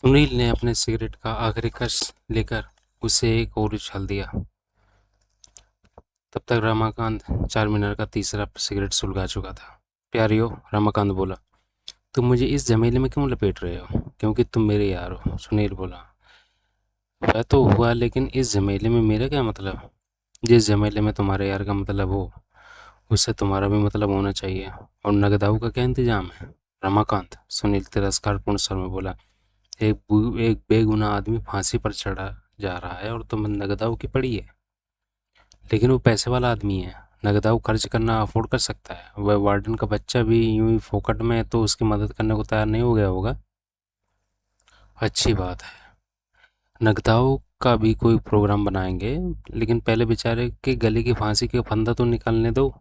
सुनील ने अपने सिगरेट का आखिरी कश लेकर उसे एक और उछाल दिया। तब तक रमाकांत चारमीनार का तीसरा सिगरेट सुलगा चुका था। प्यारियो, रमाकांत बोला, तुम मुझे इस झमेले में क्यों लपेट रहे हो? क्योंकि तुम मेरे यार हो, सुनील बोला। वह तो हुआ, लेकिन इस झमेले में मेरा क्या मतलब? जिस झमेले में तुम्हारे यार का मतलब हो, उससे तुम्हारा भी मतलब होना चाहिए। और नगदाऊ का क्या इंतजाम है? रमाकांत, सुनील तिरस्कारपूर्ण स्वर में बोला, एक बेगुनाह आदमी फांसी पर चढ़ा जा रहा है और तुम नगदाऊ की पड़ी है। लेकिन वो पैसे वाला आदमी है, नगदाऊ खर्च करना अफोर्ड कर सकता है। वह वार्डन का बच्चा भी यूं ही फोकट में तो उसकी मदद करने को तैयार नहीं हो गया होगा। अच्छी बात है, नगदाऊ का भी कोई प्रोग्राम बनाएंगे, लेकिन पहले बेचारे के गले की फांसी के फंदा तो निकालने दो।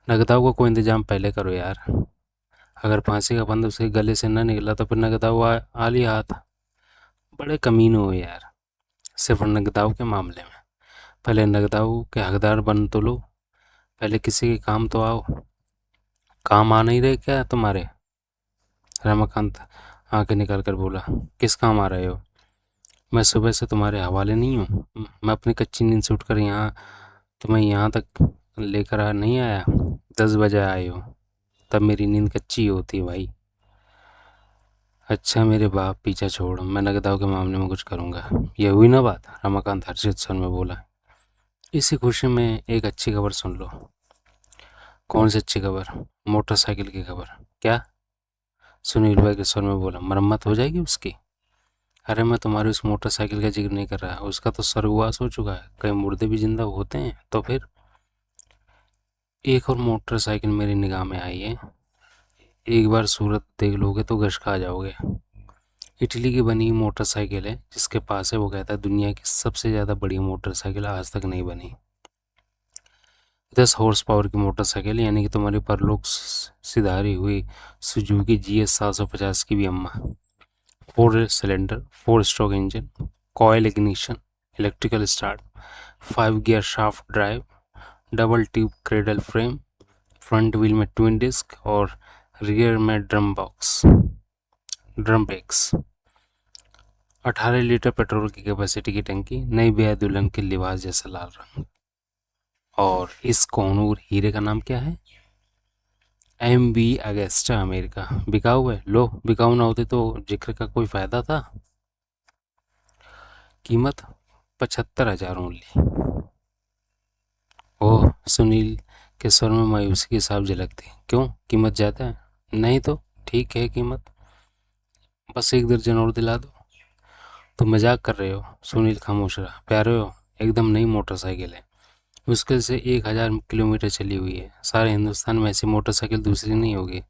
नगदाऊ का कोई इंतजाम पहले करो यार। अगर फांसी का फंदा उसके गले से न निकला तो फिर नगदाऊ आली हाथ। बड़े कमीने हो यार, सिर्फ नगदाऊ के मामले में। पहले नगदाऊ के हकदार बन तो लो, पहले किसी के काम तो आओ। काम आ नहीं रहे क्या तुम्हारे? रमाकांत आंखें निकाल कर बोला, किस काम आ रहे हो? मैं सुबह से तुम्हारे हवाले नहीं हूँ। मैं अपनी कच्ची नींद से उठकर तुम्हें यहाँ तक लेकर नहीं आया। 10 बजे आए हो, तब मेरी नींद कच्ची होती है भाई। अच्छा मेरे बाप, पीछा छोड़, मैं नगदाव के मामले में कुछ करूँगा। ये हुई ना बात? रमाकांत हर्षित स्वर में बोला। इसी खुशी में एक अच्छी खबर सुन लो। कौन सी अच्छी खबर? मोटरसाइकिल की खबर। क्या? सुनील भाई के स्वर में बोला, मरम्मत हो जाएगी उसकी? अरे मैं तुम्हारी उस मोटरसाइकिल का जिक्र नहीं कर रहा, उसका तो स्वर्गवास हो चुका है। कई मुर्दे भी जिंदा होते हैं तो फिर? एक और मोटरसाइकिल मेरी निगाह में आई है। एक बार सूरत देख लोगे तो गश खा जाओगे। इटली की बनी मोटरसाइकिल है, जिसके पास है वो कहता है दुनिया की सबसे ज़्यादा बड़ी मोटरसाइकिल आज तक नहीं बनी। 10 हॉर्स पावर की मोटरसाइकिल, यानी कि तुम्हारी परलोक सिधारी हुई सुजुकी GS 750 की भी अम्मा। 4 cylinder, 4 stroke engine, coil ignition, electrical start, 5 gear shaft drive, double tube cradle frame, front wheel में ट्विन डिस्क और रियर में ड्रम ब्रेक्स। 18 लीटर पेट्रोल की कैपेसिटी की टंकी, नई ब्याह दुल्हन के लिबास जैसा लाल रंग। और इस कोहनूर हीरे का नाम क्या है? MV Agusta America. बिकाऊ है? लो, बिकाऊ ना होते तो जिक्र का कोई फायदा था? कीमत 75,000 ओनली। ओह, सुनील के स्वर में मायूसी की साफ झलक थी। क्यों, कीमत ज़्यादा है? नहीं तो ठीक है कीमत, बस एक दर्जन और दिला दो। तुम मजाक कर रहे हो? सुनील खामोश रहा। प्यारे हो, एकदम नई मोटरसाइकिल है, मुश्किल से 1,000 किलोमीटर चली हुई है। सारे हिंदुस्तान में ऐसी मोटरसाइकिल दूसरी नहीं होगी।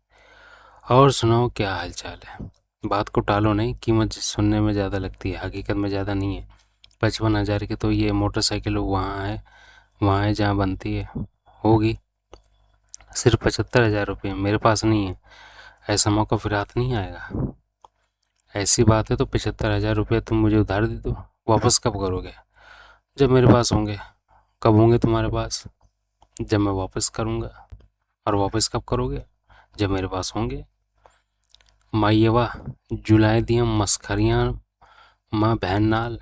और सुनाओ, क्या हाल चाल है? बात को टालो नहीं, कीमत सुनने में ज़्यादा लगती है, हकीकत में ज़्यादा नहीं है। 55,000 की तो ये मोटरसाइकिल वहाँ है जहाँ बनती है। होगी। सिर्फ 75,000 रुपये मेरे पास नहीं है। ऐसा मौका फिर हाथ नहीं आएगा। ऐसी बात है तो 75,000 रुपये तुम मुझे उधार दे दो। वापस कब करोगे? जब मेरे पास होंगे। कब होंगे तुम्हारे पास? जब मैं वापस करूँगा। और वापस कब करोगे? जब मेरे पास होंगे। माइयवा जुलाए दियाँ मस्खरियाँ माँ बहन नाल।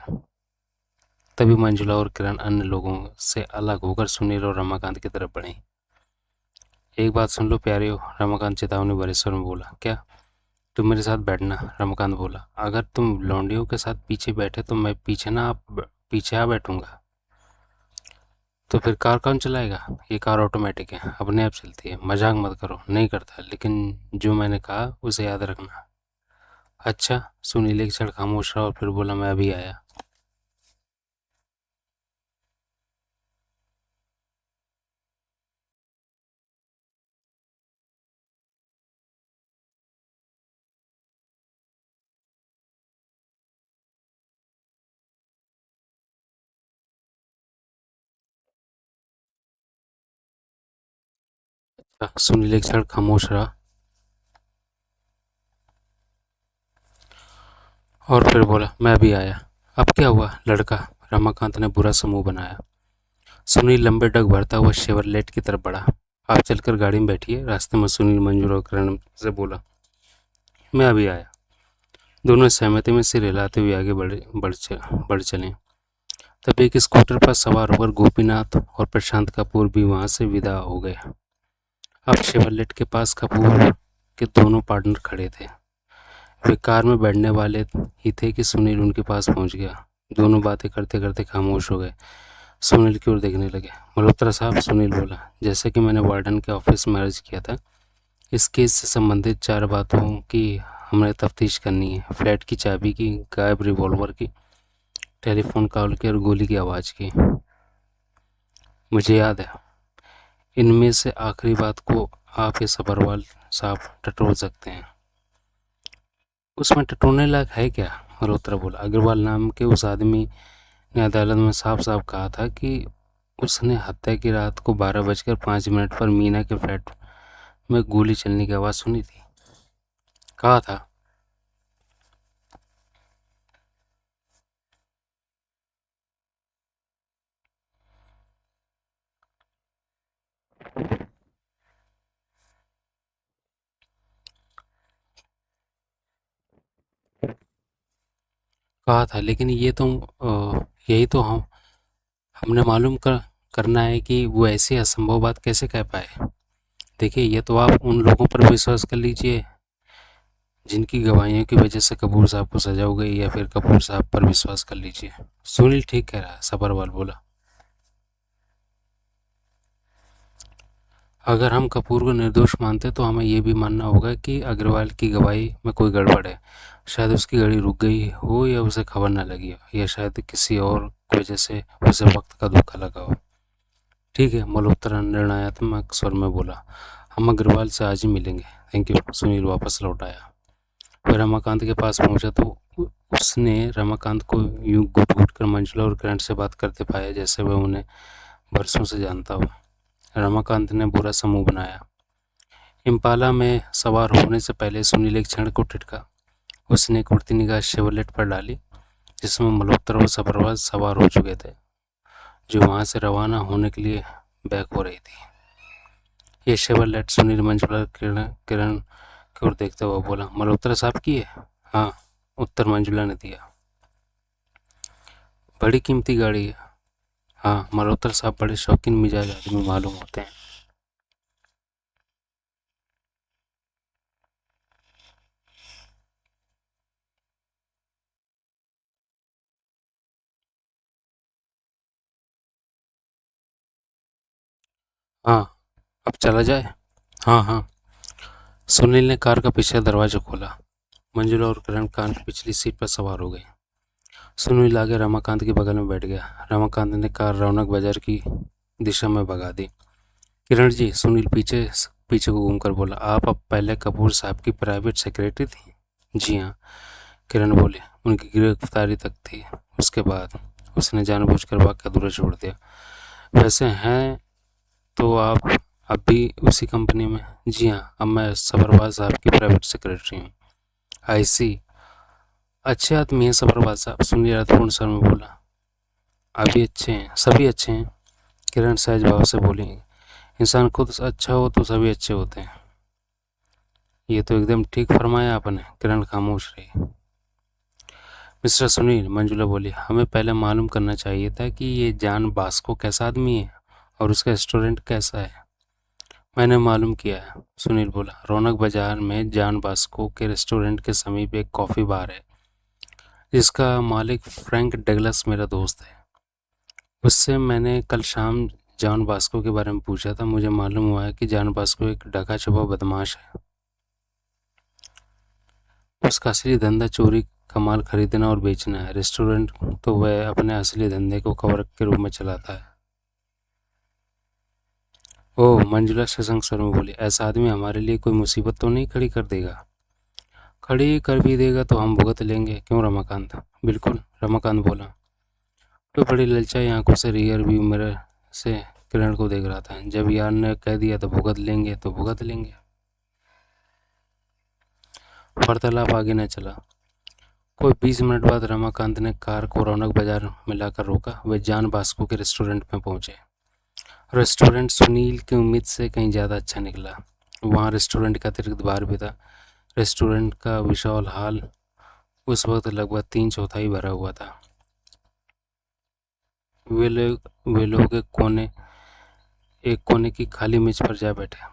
तभी मंजुला और किरण अन्य लोगों से अलग होकर सुनील और रमाकांत की तरफ बढ़ी। एक बात सुन लो प्यारे हो, रमाकांत चेतावनी भरे स्वर में बोला। क्या? तुम मेरे साथ बैठना, रमाकांत बोला। अगर तुम लौंडियों के साथ पीछे बैठे तो मैं पीछे आ बैठूंगा। तो फिर कार कौन चलाएगा? ये कार ऑटोमेटिक है, अपने आप चलती है। मजाक मत करो। नहीं करता, लेकिन जो मैंने कहा उसे याद रखना। अच्छा। सुनील एक क्षण खामोश रहा और फिर बोला, मैं अभी आया। सुनील एक क्षण खामोश रहा और फिर बोला, मैं अभी आया। अब क्या हुआ लड़का? रमाकांत ने बुरा सा मुंह बनाया। सुनील लंबे डग भरता हुआ शेवरलेट की तरफ बढ़ा। आप चलकर गाड़ी में बैठिए। रास्ते में सुनील मंजूर और किरण से बोला, मैं अभी आया। दोनों सहमति में सिर हिलाते हुए आगे बढ़ चले। तब एक स्कूटर पर सवार होकर गोपीनाथ और प्रशांत कपूर भी वहां से विदा हो गए। अब शेवरलेट के पास कपूर के दोनों पार्टनर खड़े थे। वे कार में बैठने वाले ही थे कि सुनील उनके पास पहुंच गया। दोनों बातें करते करते खामोश हो गए, सुनील की ओर देखने लगे। मल्होत्रा साहब, सुनील बोला, जैसे कि मैंने वार्डन के ऑफिस में अर्ज किया था, इस केस से संबंधित 4 बातों की हमें तफ्तीश करनी है। फ्लैट की चाबी की, गायब रिवॉल्वर की, टेलीफोन कॉल की और गोली की आवाज़ की। मुझे याद है, इनमें से आखिरी बात को आप ये सबरवाल साहब टटोल सकते हैं। उसमें टटोलने लायक है क्या? मल्होत्रा बोला। अग्रवाल नाम के उस आदमी ने अदालत में साफ साफ कहा था कि उसने हत्या की रात को 12:05 पर मीना के फ्लैट में गोली चलने की आवाज़ सुनी थी। कहा था। कहा था, लेकिन ये तो यही तो हमने मालूम करना है कि वो ऐसी असंभव बात कैसे कह पाए। देखिए, ये तो आप उन लोगों पर विश्वास कर लीजिए जिनकी गवाहियों की वजह से कपूर साहब को सजा हो गई, या फिर कपूर साहब पर विश्वास कर लीजिए। सुनील ठीक कह रहा है, सबरवाल बोला। अगर हम कपूर को निर्दोष मानते तो हमें ये भी मानना होगा कि अग्रवाल की गवाही में कोई गड़बड़ है। शायद उसकी गाड़ी रुक गई हो, या उसे खबर न लगी हो, या शायद किसी और वजह से उसे वक्त का धोखा लगा हो। ठीक है, मल्होत्रा निर्णयात्मक स्वर में बोला। हम अग्रवाल से आज ही मिलेंगे। Thank you. सुनील वापस लौट आया। वह रमाकांत के पास पहुंचा तो उसने रमाकांत को यूं घुट घुट कर मंजुला और किरण से बात करते पाया जैसे वह उन्हें बरसों से जानता हो। रमाकांत ने बुरा सा मुंह बनाया। इम्पाला में सवार होने से पहले सुनील एक क्षण को टिटका। उसने एक उड़ती निगाह शेवरलेट पर डाली जिसमें मल्होत्रा और सबरवाल सवार हो चुके थे, जो वहां से रवाना होने के लिए बैक हो रही थी। ये शेवरलेट? सुनील मंजुला किरण की ओर देखते हुए बोला। मल्होत्रा साहब की है? हाँ, उत्तर मंजुला ने दिया। बड़ी कीमती गाड़ी है। हाँ, मल्होत्रा साहब बड़े शौकीन मिजाज आदमी मालूम होते हैं। हाँ, अब चला जाए? हाँ हाँ। सुनील ने कार का पीछे दरवाजा खोला। मंजुला और किरण कार की पिछली सीट पर सवार हो गए। सुनील आगे रमाकांत के बगल में बैठ गया। रमाकांत ने कार रौनक बाजार की दिशा में भगा दी। किरण जी, सुनील पीछे पीछे को घूमकर बोला, आप अब पहले कपूर साहब की प्राइवेट सेक्रेटरी थी? जी हाँ, किरण बोले। उनकी गिरफ्तारी तक थी। उसके बाद? उसने जानबूझकर वाक्य अधूरा छोड़ दिया। वैसे हैं तो आप अब भी उसी कंपनी में? जी हाँ, अब मैं सबरवाल साहब की प्राइवेट सेक्रेटरी हूँ। आई सी। अच्छे आदमी हैं सबरवाल साहब, सुनील अर्थपूर्ण स्वर में बोला। अभी अच्छे हैं, सभी अच्छे हैं, किरण सहज भाव से बोली। इंसान खुद अच्छा हो तो सभी अच्छे होते हैं। ये तो एकदम ठीक फरमाया आपने। किरण खामोश रही। मिस्टर सुनील, मंजुला बोली, हमें पहले मालूम करना चाहिए था कि ये जॉन बास्को कैसा आदमी है और उसका रेस्टोरेंट कैसा है। मैंने मालूम किया है, सुनील बोला। रौनक बाजार में जॉन बास्को के रेस्टोरेंट के समीप एक कॉफ़ी बार है जिसका मालिक फ्रैंक डगलस मेरा दोस्त है। उससे मैंने कल शाम जॉन बास्को के बारे में पूछा था। मुझे मालूम हुआ है कि जॉन बास्को एक ढका छुपा बदमाश है। उसका असली धंधा चोरी का माल खरीदना और बेचना है। रेस्टोरेंट तो वह अपने असली धंधे को कवर के रूप में चलाता है। ओह, मंजुला सशंक स्वर में बोली, ऐसा आदमी हमारे लिए कोई मुसीबत तो नहीं खड़ी कर देगा? खड़ी कर भी देगा तो हम भुगत लेंगे, क्यों रमाकांत? बिल्कुल, रमाकांत बोला। तो बड़ी ललचाई आंखों से रियर व्यू मिरर से किरण को देख रहा था। जब यार ने कह दिया तो भुगत लेंगे तो भुगत लेंगे। वार्तालाप आगे न चला। कोई 20 मिनट बाद रमाकांत ने कार को रौनक बाजार में लाकर रोका। वे जॉन बास्को के रेस्टोरेंट में पहुंचे। रेस्टोरेंट सुनील की उम्मीद से कहीं ज़्यादा अच्छा निकला। वहाँ रेस्टोरेंट का अतिरिक्त बार भी था। रेस्टोरेंट का विशाल हॉल उस वक्त लगभग 3/4 भरा हुआ था। वे लोग एक कोने की खाली मेज पर जा बैठे।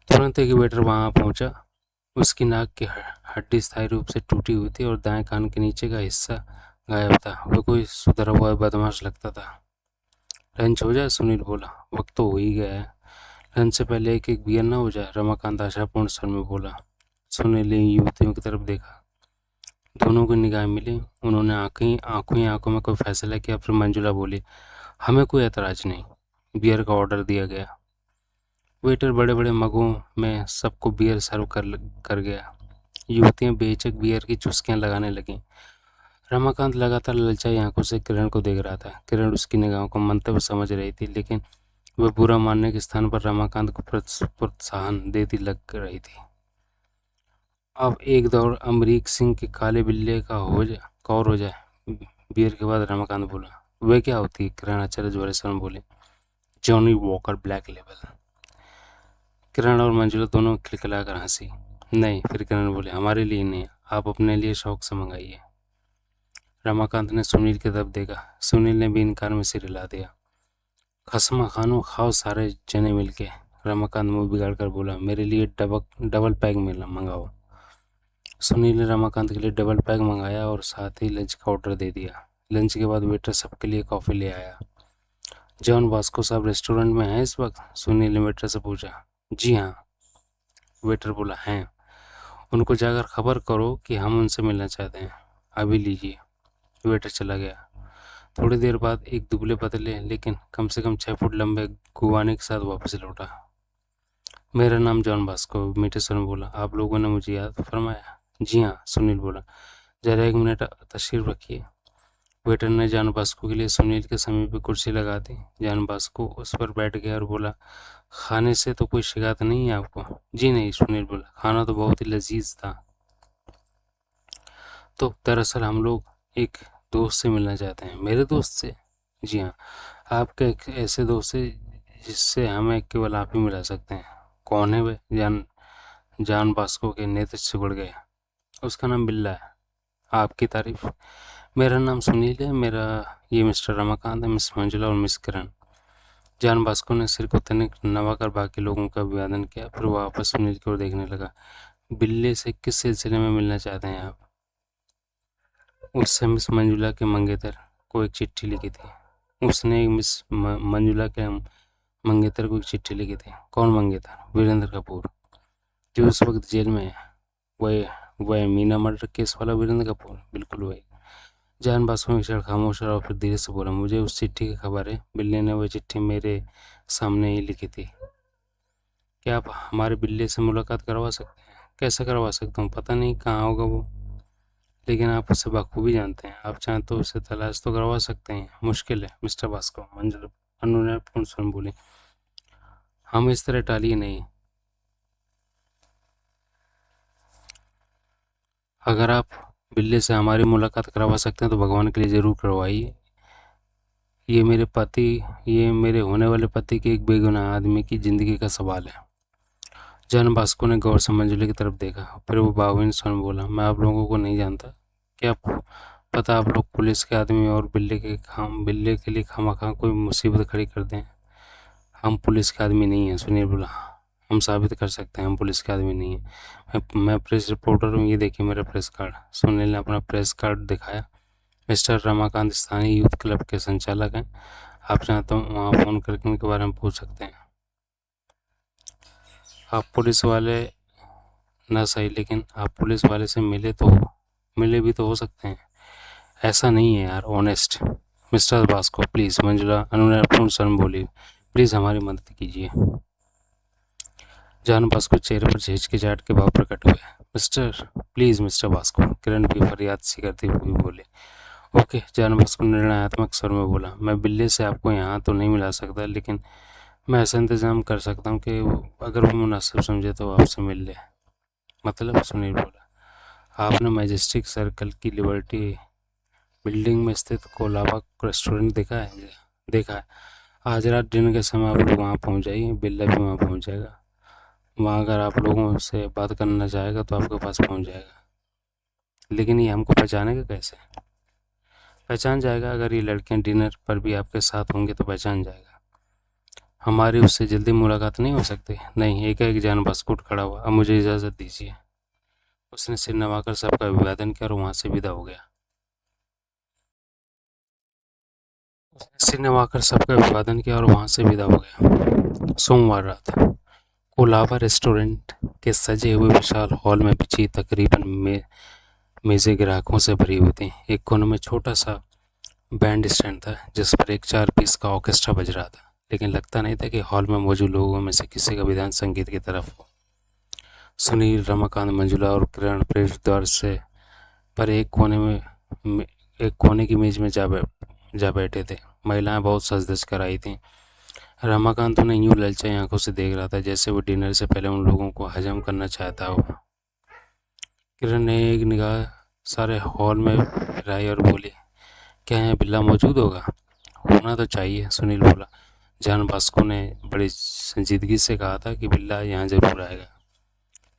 तुरंत एक वेटर वहां पहुंचा। उसकी नाक की हड्डी स्थायी रूप से टूटी हुई थी और दाएं कान के नीचे का हिस्सा गायब था। वह कोई सुधरा हुआ बदमाश लगता था। लंच हो जाए, सुनील बोला। वक्त तो हो ही गया है। लंच से पहले एक एक बियर ना हो जाए, रमाकांत आशापूर्ण स्वर में बोला। सुनील ने युवतियों की तरफ देखा। दोनों की निगाहें मिली। उन्होंने आंखों ही आंखों में कोई फैसला किया। फिर मंजुला बोली, हमें कोई एतराज नहीं। बियर का ऑर्डर दिया गया। वेटर बड़े बड़े मगों में सबको बियर सर्व कर गया। युवतियां बेहिचक बियर की चुस्कियां लगाने लगीं। रमाकांत लगातार ललचाई आंखों से किरण को देख रहा था। किरण उसकी निगाहों का मंतव्य समझ रही थी, लेकिन वह बुरा मानने के स्थान पर रमाकांत को प्रोत्साहन देती लग रही थी। अब एक दौड़ अमरीक सिंह के काले बिल्ले का कौर हो जाए। बियर के बाद रमाकांत बोला, वह क्या होती है? किरण आचार्य भरे स्वर में बोले, जॉनी वॉकर ब्लैक लेबल। किरण और मंजुला दोनों खिलखिलाकर हंसी। नहीं, फिर किरण बोले, हमारे लिए नहीं, आप अपने लिए शौक से मंगाइए। रमाकांत ने सुनील की तरफ देखा। सुनील ने भी इनकार में सिर हिला दिया। खसमा खानो, खाओ सारे जने मिलके। रमाकांत मुंह बिगाड़ कर बोला, मेरे लिए डबल पैग मंगाओ। सुनील ने रमाकांत के लिए डबल पैग मंगाया और साथ ही लंच का ऑर्डर दे दिया। लंच के बाद वेटर सबके लिए कॉफी ले आया। जॉन वास्को साहब रेस्टोरेंट में हैं इस वक्त? सुनील ने वेटर से पूछा। जी हाँ, वेटर बोला। हैं? उनको जाकर खबर करो कि हम उनसे मिलना चाहते हैं। अभी लीजिए। वेटर चला गया। थोड़ी देर बाद एक दुबले पतले लेकिन कम से कम 6 फुट लंबे गुवाने के साथ वापस लौटा। मेरा नाम जॉन बास्को, मीठे स्वर में बोला। आप लोगों ने मुझे याद फरमाया? जी हाँ, सुनील बोला। जरा 1 मिनट तशरीफ रखिए। वेटर ने जॉन बास्को के लिए सुनील के समीप कुर्सी लगा दी। जॉन बास्को उस पर बैठ गया और बोला, खाने से तो कोई शिकायत नहीं है आपको? जी नहीं, सुनील बोला। खाना तो बहुत ही लजीज था। तो दरअसल हम लोग एक दोस्त से मिलना चाहते हैं। मेरे दोस्त से? जी हाँ, आपके एक ऐसे दोस्त से जिससे हमें केवल आप ही मिला सकते हैं। कौन है वे? जान बास्को के नेत्र सिकुड़ गए। उसका नाम बिल्ला है। आपकी तारीफ। मेरा नाम सुनील है। ये मिस्टर रमाकांत है, मिस मंजुला और मिस किरण। जान बास्को ने सिर को तनिक नवाकर बाकी लोगों का अभिवादन किया। फिर वह वापस सुनील की ओर देखने लगा। बिल्ले से किस सिलसिले में मिलना चाहते हैं आप? उससे मिस मंजुला के मंगेतर को एक चिट्ठी लिखी थी। उसने एक मिस मंजुला के मंगेतर को एक चिट्ठी लिखी थी। कौन मंगेतर? वीरेंद्र कपूर, जो उस वक्त जेल में है। वह मीना मर्डर केस वाला वीरेंद्र कपूर? बिल्कुल वही। जान बासु में क्षण खामोश रहा और फिर धीरे से बोला, मुझे उस चिट्ठी की खबर है। बिल्ले ने वह चिट्ठी मेरे सामने ही लिखी थी। क्या आप हमारे बिल्ले से मुलाकात करवा सकते हैं? कैसे करवा सकता हूँ? पता नहीं कहाँ होगा वो, लेकिन आप उसे बखूबी जानते हैं। आप चाहें तो उसे तलाश तो करवा सकते हैं। मुश्किल है मिस्टर बास्को, मंजुला अनुनयपूर्ण स्वर में बोली। हम इस तरह टालिए नहीं। अगर आप बिल्ले से हमारी मुलाकात करवा सकते हैं तो भगवान के लिए ज़रूर करवाइए। ये मेरे होने वाले पति के एक बेगुनाह आदमी की ज़िंदगी का सवाल है। जॉन बास्को ने गौर से मंजुला की तरफ देखा। फिर वो बावहीन स्वर में बोला, मैं आप लोगों को नहीं जानता। क्या पता आप लोग पुलिस के आदमी और बिल्ले के लिए खामखा कोई मुसीबत खड़ी कर दें। हम पुलिस के आदमी नहीं हैं, सुनील बोला। हम साबित कर सकते हैं हम पुलिस के आदमी नहीं हैं। मैं प्रेस रिपोर्टर हूँ। ये देखिए मेरा प्रेस कार्ड। सुनील ने अपना प्रेस कार्ड दिखाया। मिस्टर रमाकांत स्थानीय यूथ क्लब के संचालक हैं। आप चाहें तो वहाँ फ़ोन करके उनके बारे में पूछ सकते हैं। आप पुलिस वाले ना सही, लेकिन आप पुलिस वाले से मिले भी तो हो सकते हैं। ऐसा नहीं है यार, honest. Mister Basco please, Manjula अनुनयपूर्ण स्वर में बोली, प्लीज़ हमारी मदद कीजिए। जान बास्को चेहरे पर हिचकिचाहट के भाव प्रकट हुए। मिस्टर बास्को, किरण भी फरियाद सी करती हुई बोले। ओके, जान बास्को निर्णयात्मक स्वर में बोला, मैं बिल्ले से आपको यहाँ तो नहीं मिला सकता, लेकिन मैं ऐसा इंतज़ाम कर सकता हूँ कि अगर वो मुनासिब समझे तो आपसे मिल ले। मतलब? सुनील बोला। आपने मैजेस्टिक सर्कल की लिबर्टी बिल्डिंग में स्थित कोलाबा रेस्टोरेंट देखा है? देखा है। आज रात डिनर के समय आप लोग वहाँ पहुँच जाइए। बिल्ला भी वहाँ पहुँच जाएगा। वहाँ अगर आप लोगों से बात करना चाहेगा तो आपके पास पहुँच जाएगा। लेकिन ये हमको पहचानेगा कैसे? पहचान जाएगा, अगर ये लड़कियां डिनर पर भी आपके साथ होंगे तो पहचान जाएगा। हमारी उससे जल्दी मुलाकात नहीं हो सकती? नहीं, एक जान बस उठ खड़ा हुआ। अब मुझे इजाज़त दीजिए। उसने सिर नवाकर सबका अभिवादन किया और वहाँ से विदा हो गया। सिर नवाकर सबका अभिवादन किया और वहाँ से विदा हो गया। सोमवार रात कोलाबा रेस्टोरेंट के सजे हुए विशाल हॉल में बिछी तकरीबन मेज़ें ग्राहकों से भरी हुई थीं। एक कोने में छोटा सा बैंड स्टैंड था जिस पर एक 4 पीस का ऑर्केस्ट्रा बज रहा था, लेकिन लगता नहीं था कि हॉल में मौजूद लोगों में से किसी का विधान संगीत की तरफ हो। सुनील, रमाकांत, मंजुला और किरण प्रवेश द्वार से पर एक कोने की मेज में जा बैठे थे। महिलाएं बहुत सज धज कर आई थीं। रमाकांत उन्हें यूं ललचाई आंखों से देख रहा था जैसे वो डिनर से पहले उन लोगों को हजम करना चाहता हो। किरण ने एक निगाह सारे हॉल में फिराई और बोली, क्या यहाँ बिल्ला मौजूद होगा? होना तो चाहिए, सुनील बोला। जान बास्को ने बड़ी संजीदगी से कहा था कि बिल्ला यहाँ जरूर आएगा।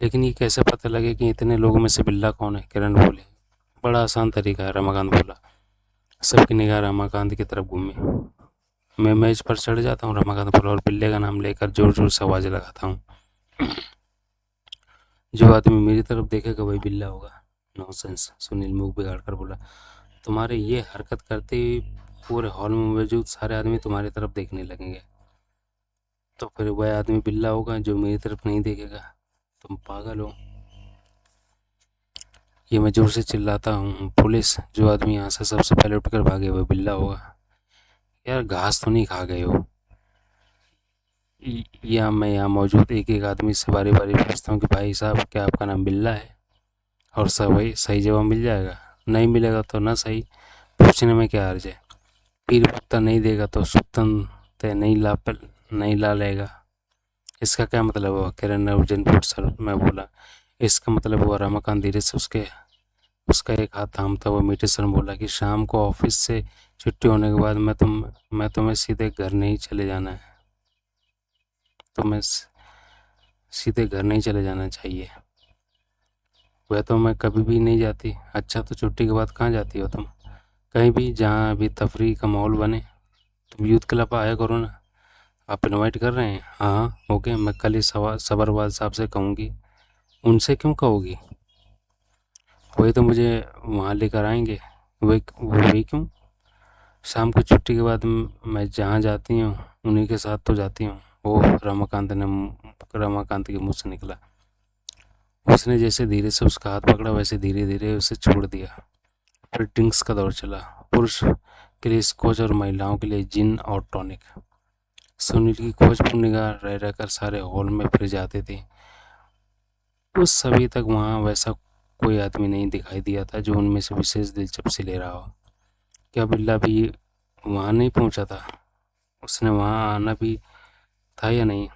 लेकिन ये कैसे पता लगे कि इतने लोगों में से बिल्ला कौन है? किरण बोली। बड़ा आसान तरीका है, रमाकांत बोला। सबकी निगाह रमाकांत की तरफ घूमी। मैं मेज पर चढ़ जाता हूँ, रमाकांत बोला, और बिल्ले का नाम लेकर जोर जोर से आवाज़ लगाता हूँ। जो आदमी मेरी तरफ देखेगा वही बिल्ला होगा। नॉनसेंस, सुनील मुंह बिगाड़ कर बोला। तुम्हारे ये हरकत करते ही पूरे हॉल में मौजूद सारे आदमी तुम्हारी तरफ देखने लगेंगे। तो फिर वह आदमी बिल्ला होगा जो मेरी तरफ नहीं देखेगा। तुम पागल हो। ये मैं जोर से चिल्लाता हूँ। पुलिस, जो आदमी यहाँ से सबसे पहले उठकर भागे वह बिल्ला होगा। यार, घास तो नहीं खा गए हो? या मैं यहाँ मौजूद एक एक आदमी से बारी बारी पूछता हूँ कि भाई साहब, क्या आपका नाम बिल्ला है? और सब वही सही जवाब मिल जाएगा। नहीं मिलेगा तो ना सही, पूछने में क्या हर्ज है? पीर पत्ता नहीं देगा तो सुतन ते नहीं ला लेगा। इसका क्या मतलब हुआ? किरण ने अर्जुन पूछ सर मैं बोला। इसका मतलब हुआ, रमाकांत धीरे से उसका एक हाथ थामता हुआ मीठे स्वर में बोला, कि शाम को ऑफिस से छुट्टी होने के बाद मैं तुम्हें सीधे घर नहीं चले जाना है। तुम्हें सीधे घर नहीं चले जाना चाहिए। वह तो मैं कभी भी नहीं जाती। अच्छा, तो छुट्टी के बाद कहाँ जाती हो तुम? कहीं भी जहाँ अभी तफरीह का माहौल बने। तुम यूथ क्लब आया करो ना। आप इनवाइट कर रहे हैं? हाँ, ओके, मैं कल ही सबरवाल साहब से कहूँगी। उनसे क्यों कहोगी? वही तो मुझे वहाँ लेकर आएंगे। वही क्यों? शाम को छुट्टी के बाद मैं जहाँ जाती हूँ उन्हीं के साथ तो जाती हूँ। ओह, रमाकांत के मुँह से निकला। उसने जैसे धीरे से उसका हाथ पकड़ा वैसे धीरे धीरे उसे छोड़ दिया। फिर ड्रिंक्स का दौर चला। पुरुष के लिए स्कॉच और महिलाओं के लिए जिन और टॉनिक। सुनील की खोजपूर्ण निगाह रह रहकर सारे हॉल में फिर जाती थी। उस सभी तक वहाँ वैसा कोई आदमी नहीं दिखाई दिया था जो उनमें से विशेष दिलचस्पी ले रहा हो। क्या बिल्ला भी वहाँ नहीं पहुँचा था? उसने वहाँ आना भी था या नहीं?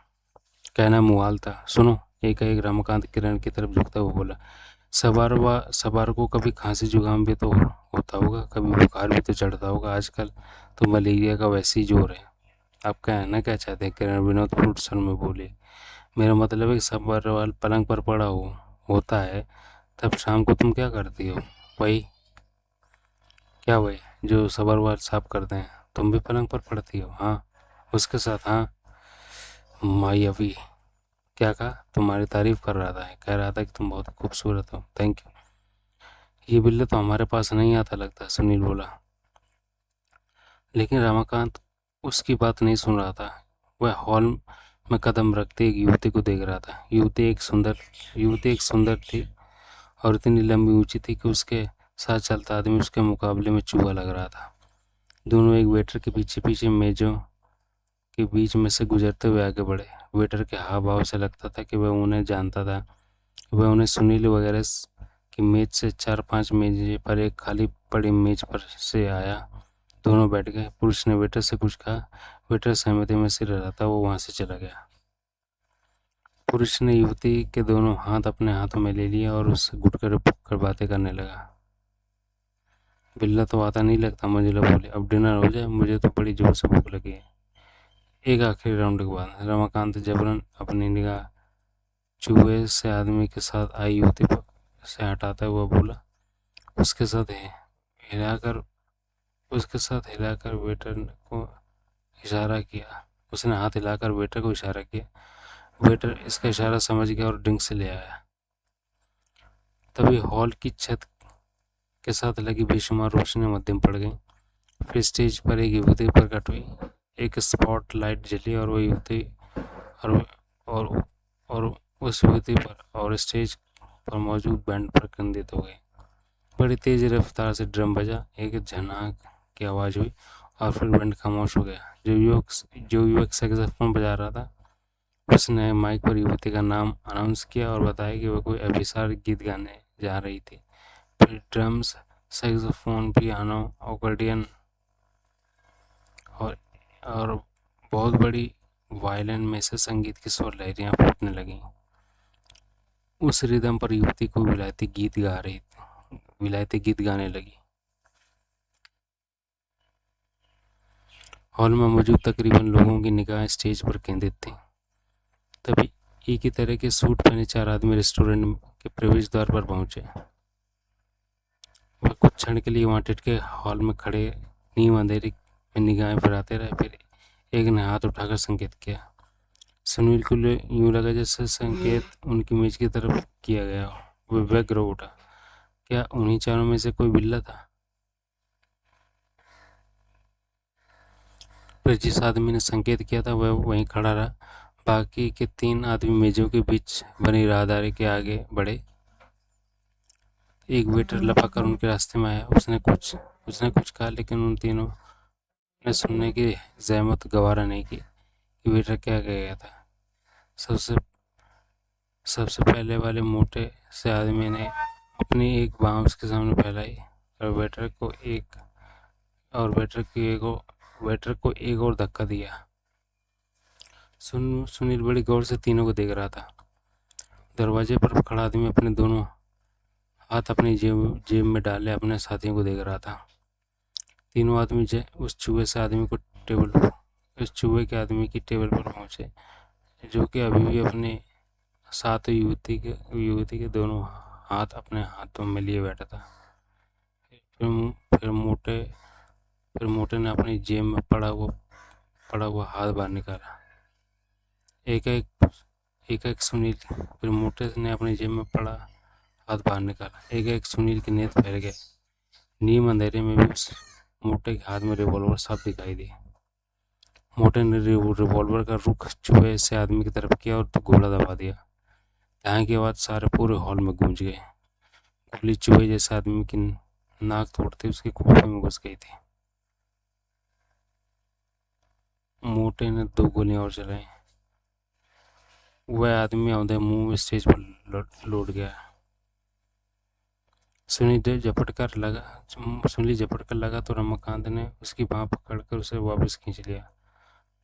कहना मुहाल था। सुनो, एक रमाकांत किरण की तरफ झुकता हुआ बोला, सवार को कभी खांसी जुकाम भी तो होता होगा, कभी बुखार भी तो चढ़ता होगा। आजकल तो मलेरिया का वैसे ही जोर है। आप कहना क्या चाहते हैं? किरण विनोदपूर्ण स्वर में बोले। मेरा मतलब है कि सवार पलंग पर पड़ा होता है, तब शाम को तुम क्या करती हो? वही। क्या वही जो सवार साफ करते हैं? तुम भी पलंग पर पड़ती हो? हाँ, उसके साथ। हाँ, माई अभी। क्या कहा? तुम्हारी तारीफ कर रहा था, कह रहा था कि तुम बहुत खूबसूरत हो। Thank you. ये बिल्ला तो हमारे पास नहीं आता लगता, सुनील बोला। लेकिन रमाकांत उसकी बात नहीं सुन रहा था। वह हॉल में कदम रखते एक युवती को देख रहा था। युवती एक सुंदर थी और इतनी लंबी ऊंची थी कि उसके साथ चलता आदमी उसके मुकाबले में चूहा लग रहा था। दोनों एक वेटर के पीछे पीछे मेजों के बीच में से गुजरते हुए आगे बढ़े। वेटर के हाव भाव से लगता था कि वह उन्हें जानता था। वह उन्हें सुनील वगैरह की मेज से 4-5 मेज पर एक खाली पड़ी मेज पर से आया। दोनों बैठ गए। पुरुष ने वेटर से कुछ कहा। वेटर सहमति में सिर हिलाता वो वहां से चला गया। पुरुष ने युवती के दोनों हाथ अपने हाथों में ले लिया और उससे घुटकर पुक कर बातें करने लगा। बिल्ला तो आता नहीं लगता, मंजुला बोली। अब डिनर हो जाए, मुझे तो बड़ी जोर से भूख लगी है। एक आखिरी राउंड के बाद रमाकांत जबरन अपनी निगाह चूहे से आदमी के साथ आई युवती से हटाता हुआ बोला, उसके साथ हिलाकर उसके साथ हिलाकर वेटर को इशारा किया। उसने हाथ हिलाकर वेटर को इशारा किया। वेटर इसका इशारा समझ गया और ड्रिंक से ले आया। तभी हॉल की छत के साथ लगी बेशुमार रोशनी मध्यम पड़ गई। फिर स्टेज पर एक युवती प्रकट हुई। एक स्पॉट लाइट जली और वो युवती और और और उस युवती पर और स्टेज पर मौजूद बैंड पर केंद्रित हो गई। बड़ी तेज रफ्तार से ड्रम बजा, एक झनाक की आवाज़ हुई और फिर बैंड खामोश हो गया। जो युवक सैक्सोफोन बजा रहा था, उसने माइक पर युवती का नाम अनाउंस किया और बताया कि वह कोई अभिसार गीत गाने जा रही थी। फिर ड्रम्स, सैक्सोफोन, पियानो, अकॉर्डियन और और बहुत बड़ी वायलिन में से संगीत की स्वर लहरियां फूटने लगीं। उस रिदम पर युवती को विलायती गीत गाने लगी। हॉल में मौजूद तकरीबन लोगों की निगाहें स्टेज पर केंद्रित थीं। तभी एक ही तरह के सूट पहने 4 आदमी रेस्टोरेंट के प्रवेश द्वार पर पहुंचे। वह कुछ क्षण के लिए वहां टिटके हॉल में खड़े नीम अंधेरे में निगाहें फिराते रहे। फिर एक ने हाथ उठाकर संकेत किया। सुनील को यूं लगा जैसे संकेत उनकी मेज की तरफ किया गया। वह व्यग्र हो उठा। क्या उन्हीं चारों में से कोई बिल्ला था? फिर जिस आदमी ने संकेत किया था वह वहीं खड़ा रहा। बाकी के 3 आदमी मेजों के बीच बनी राहदारी के आगे बढ़े। एक वेटर लपक कर उनके रास्ते में आया। उसने कुछ कहा, लेकिन उन तीनों ने सुनने की जहमत गवारा नहीं की कि वेटर क्या कह गया था। सबसे सबसे पहले वाले मोटे से आदमी ने अपनी एक बाँह उसके सामने फैलाई और वेटर को एक और धक्का दिया। सुनील बड़ी गौर से तीनों को देख रहा था। दरवाजे पर खड़ा आदमी अपने दोनों हाथ अपनी जेब में डाले अपने साथियों को देख रहा था। तीनों आदमी उस चूहे के आदमी की टेबल पर पहुंचे, जो कि अभी भी अपने साथ युवती के दोनों हाथ अपने हाथों में लिए बैठा था। फिर मोटे ने अपनी जेब में पड़ा हुआ हाथ बाहर निकाला। एक एक सुनील फिर मोटे ने अपनी जेब में पड़ा हाथ बाहर निकाला। एक सुनील के नेत्र फैल गए। नीम अंधेरे में भी उस मोटे के हाथ में रिवॉल्वर साफ दिखाई दी। मोटे ने रिवॉल्वर का रुख चूहे से आदमी की तरफ किया और तो गोला दबा दिया। ढाई की आवाज सारे पूरे हॉल में गूंज गई। गोली चूहे जैसे आदमी की नाक तोड़ते उसके खोपड़े में घुस गई थी। मोटे ने 2 गोलियां और चलाई। वह आदमी औंधे मुंह में स्टेज पर लौट गया। सुनील झपट कर लगा तो रमाकांत ने उसकी बाँह पकड़कर उसे वापस खींच लिया।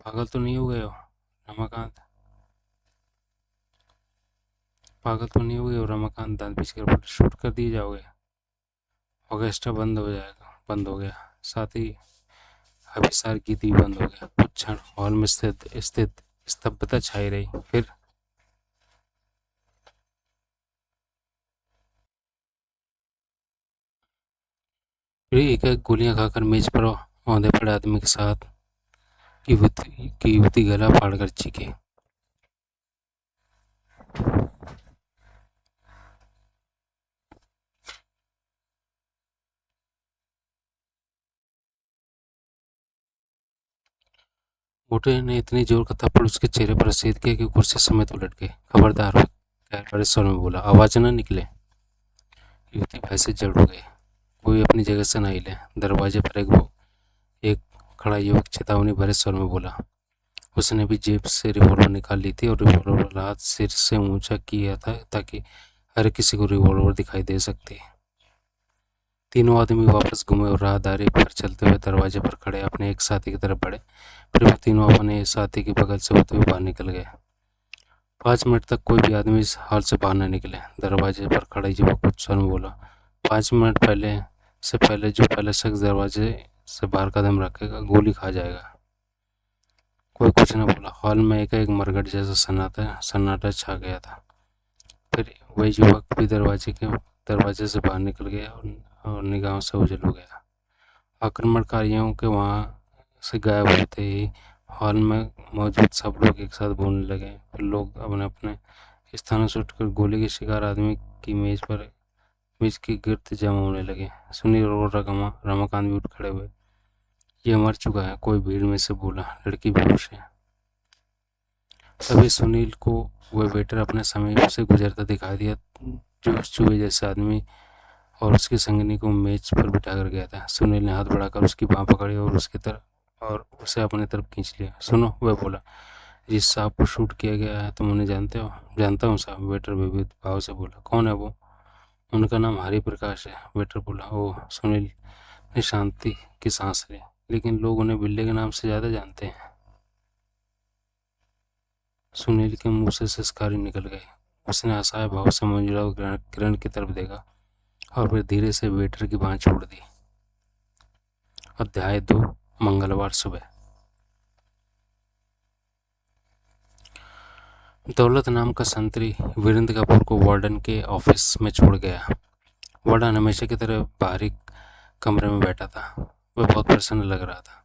पागल तो नहीं हो गए हो रमाकांत? दांत पीछकर बोला। शूट कर दिए जाओगे? ऑर्केस्ट्रा बंद हो गया। साथ ही अभिसार गीत भी बंद हो गया। कुछ क्षण हॉल में स्थित स्तब्धता छाई रही। फिर एक गोलियां खाकर मेज पर औंधे पड़े आदमी के साथ युवती गला फाड़कर चीखी। मोटे ने इतनी जोर का थप्पड़ उसके चेहरे पर रसीद किया कि कुर्सी समेत उलट गई। खबरदार, बड़े स्वर में बोला, आवाज न निकले। युवती भय से जड़ हो गई। कोई अपनी जगह से न हिले। दरवाजे पर एक खड़ा युवक चेतावनी भरे स्वर में बोला। उसने भी जेब से रिवॉल्वर निकाल ली थी और रिवॉल्वर हाथ सिर से ऊंचा किया था ताकि हर किसी को रिवॉल्वर दिखाई दे सकती। तीनों आदमी वापस घूमे और राहदारी पर चलते हुए दरवाजे पर खड़े अपने एक साथी की तरफ बढ़े। फिर वो तीनों अपने साथी के बगल से होते हुए बाहर निकल गए। 5 मिनट तक कोई भी आदमी इस हाल से बाहर न निकले। दरवाजे पर खड़ा युवक कुछ स्वर में बोला। 5 मिनट पहले जो पहला शख्स दरवाजे से बाहर कदम रखेगा गोली खा जाएगा। कोई कुछ न बोला। हॉल में एक मरघट जैसा सन्नाटा छा गया था। फिर वही युवक भी दरवाजे से बाहर निकल गया और निगाहों से ओझल हो गया। आक्रमणकारियों के वहाँ से गायब होते ही हॉल में मौजूद सब लोग एक साथ बोलने लगे। फिर लोग अपने अपने स्थानों से उठकर गोली के शिकार आदमी की मेज के गिर्द जमा होने लगे। सुनील और रमाकांत भी उठ खड़े हुए। ये मर चुका है, कोई भीड़ में से बोला। लड़की बेहोश है। तभी सुनील को वह वेटर अपने समीप से गुजरता दिखाई दिया, जो उस चूहे जैसे आदमी और उसकी संगिनी को मेज पर बिठा कर गया था। सुनील ने हाथ बढ़ाकर उसकी बाँह पकड़ी और उसे अपनी तरफ खींच लिया। सुनो, वह बोला, जिस साहब को शूट किया गया है तुम उन्हें जानते हो? जानता हूँ साहब, वेटर विविध भाव से बोला। कौन है वो? उनका नाम हरि प्रकाश है, वेटर बोला। ओह, सुनील ने शांति की सांस ली। लेकिन लोग उन्हें बिल्ले के नाम से ज़्यादा जानते हैं। सुनील के मुंह से सिसकारी निकल गई। उसने असहाय भाव से मंजुला और किरण की तरफ देखा और फिर धीरे से वेटर की बाँह छोड़ दी। अध्याय 2। मंगलवार सुबह। दौलत नाम का संतरी वीरेंद्र कपूर को वार्डन के ऑफिस में छोड़ गया। वार्डन हमेशा की तरह बाहरी कमरे में बैठा था। वह बहुत प्रसन्न लग रहा था।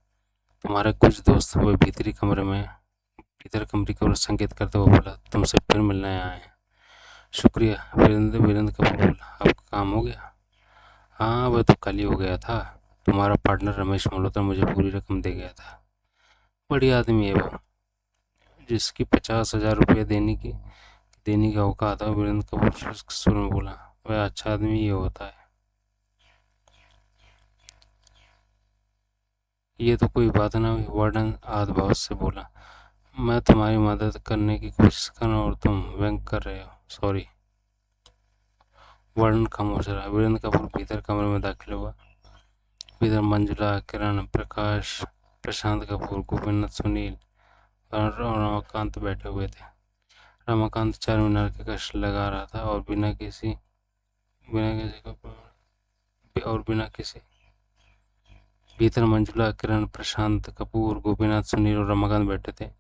तुम्हारे कुछ दोस्त वह भीतर कमरे की ओर संकेत करते हुए बोला, तुमसे फिर मिलने आए हैं। शुक्रिया, वीरेंद्र कपूर बोला। आपका काम हो गया? हाँ, वह तो कल ही हो गया था। तुम्हारा पार्टनर रमेश मल्होत्रा मुझे पूरी रकम दे गया था। बड़ी आदमी है वो, जिसकी 50,000 रुपये देने का औकात है। वीरेंद्र कपूर शुष्क सुर में बोला, वह अच्छा आदमी ही होता है। ये तो कोई बात ना हुई, वार्डन आधभाव से बोला। मैं तुम्हारी मदद करने की कोशिश कर रहा हूँ और तुम व्यंग कर रहे हो। सॉरी। वार्डन खामोश रहा। वीरेंद्र कपूर भीतर कमरे में दाखिल हुआ। भीतर मंजुला, किरण, प्रकाश, प्रशांत कपूर, गोपीनाथ, सुनील और रमाकांत बैठे हुए थे। रमाकांत चार मीनार के कष्ट लगा रहा था और बिना किसी भीतर मंजुला, किरण, प्रशांत कपूर, गोपीनाथ, सुनील और रमाकांत बैठे थे।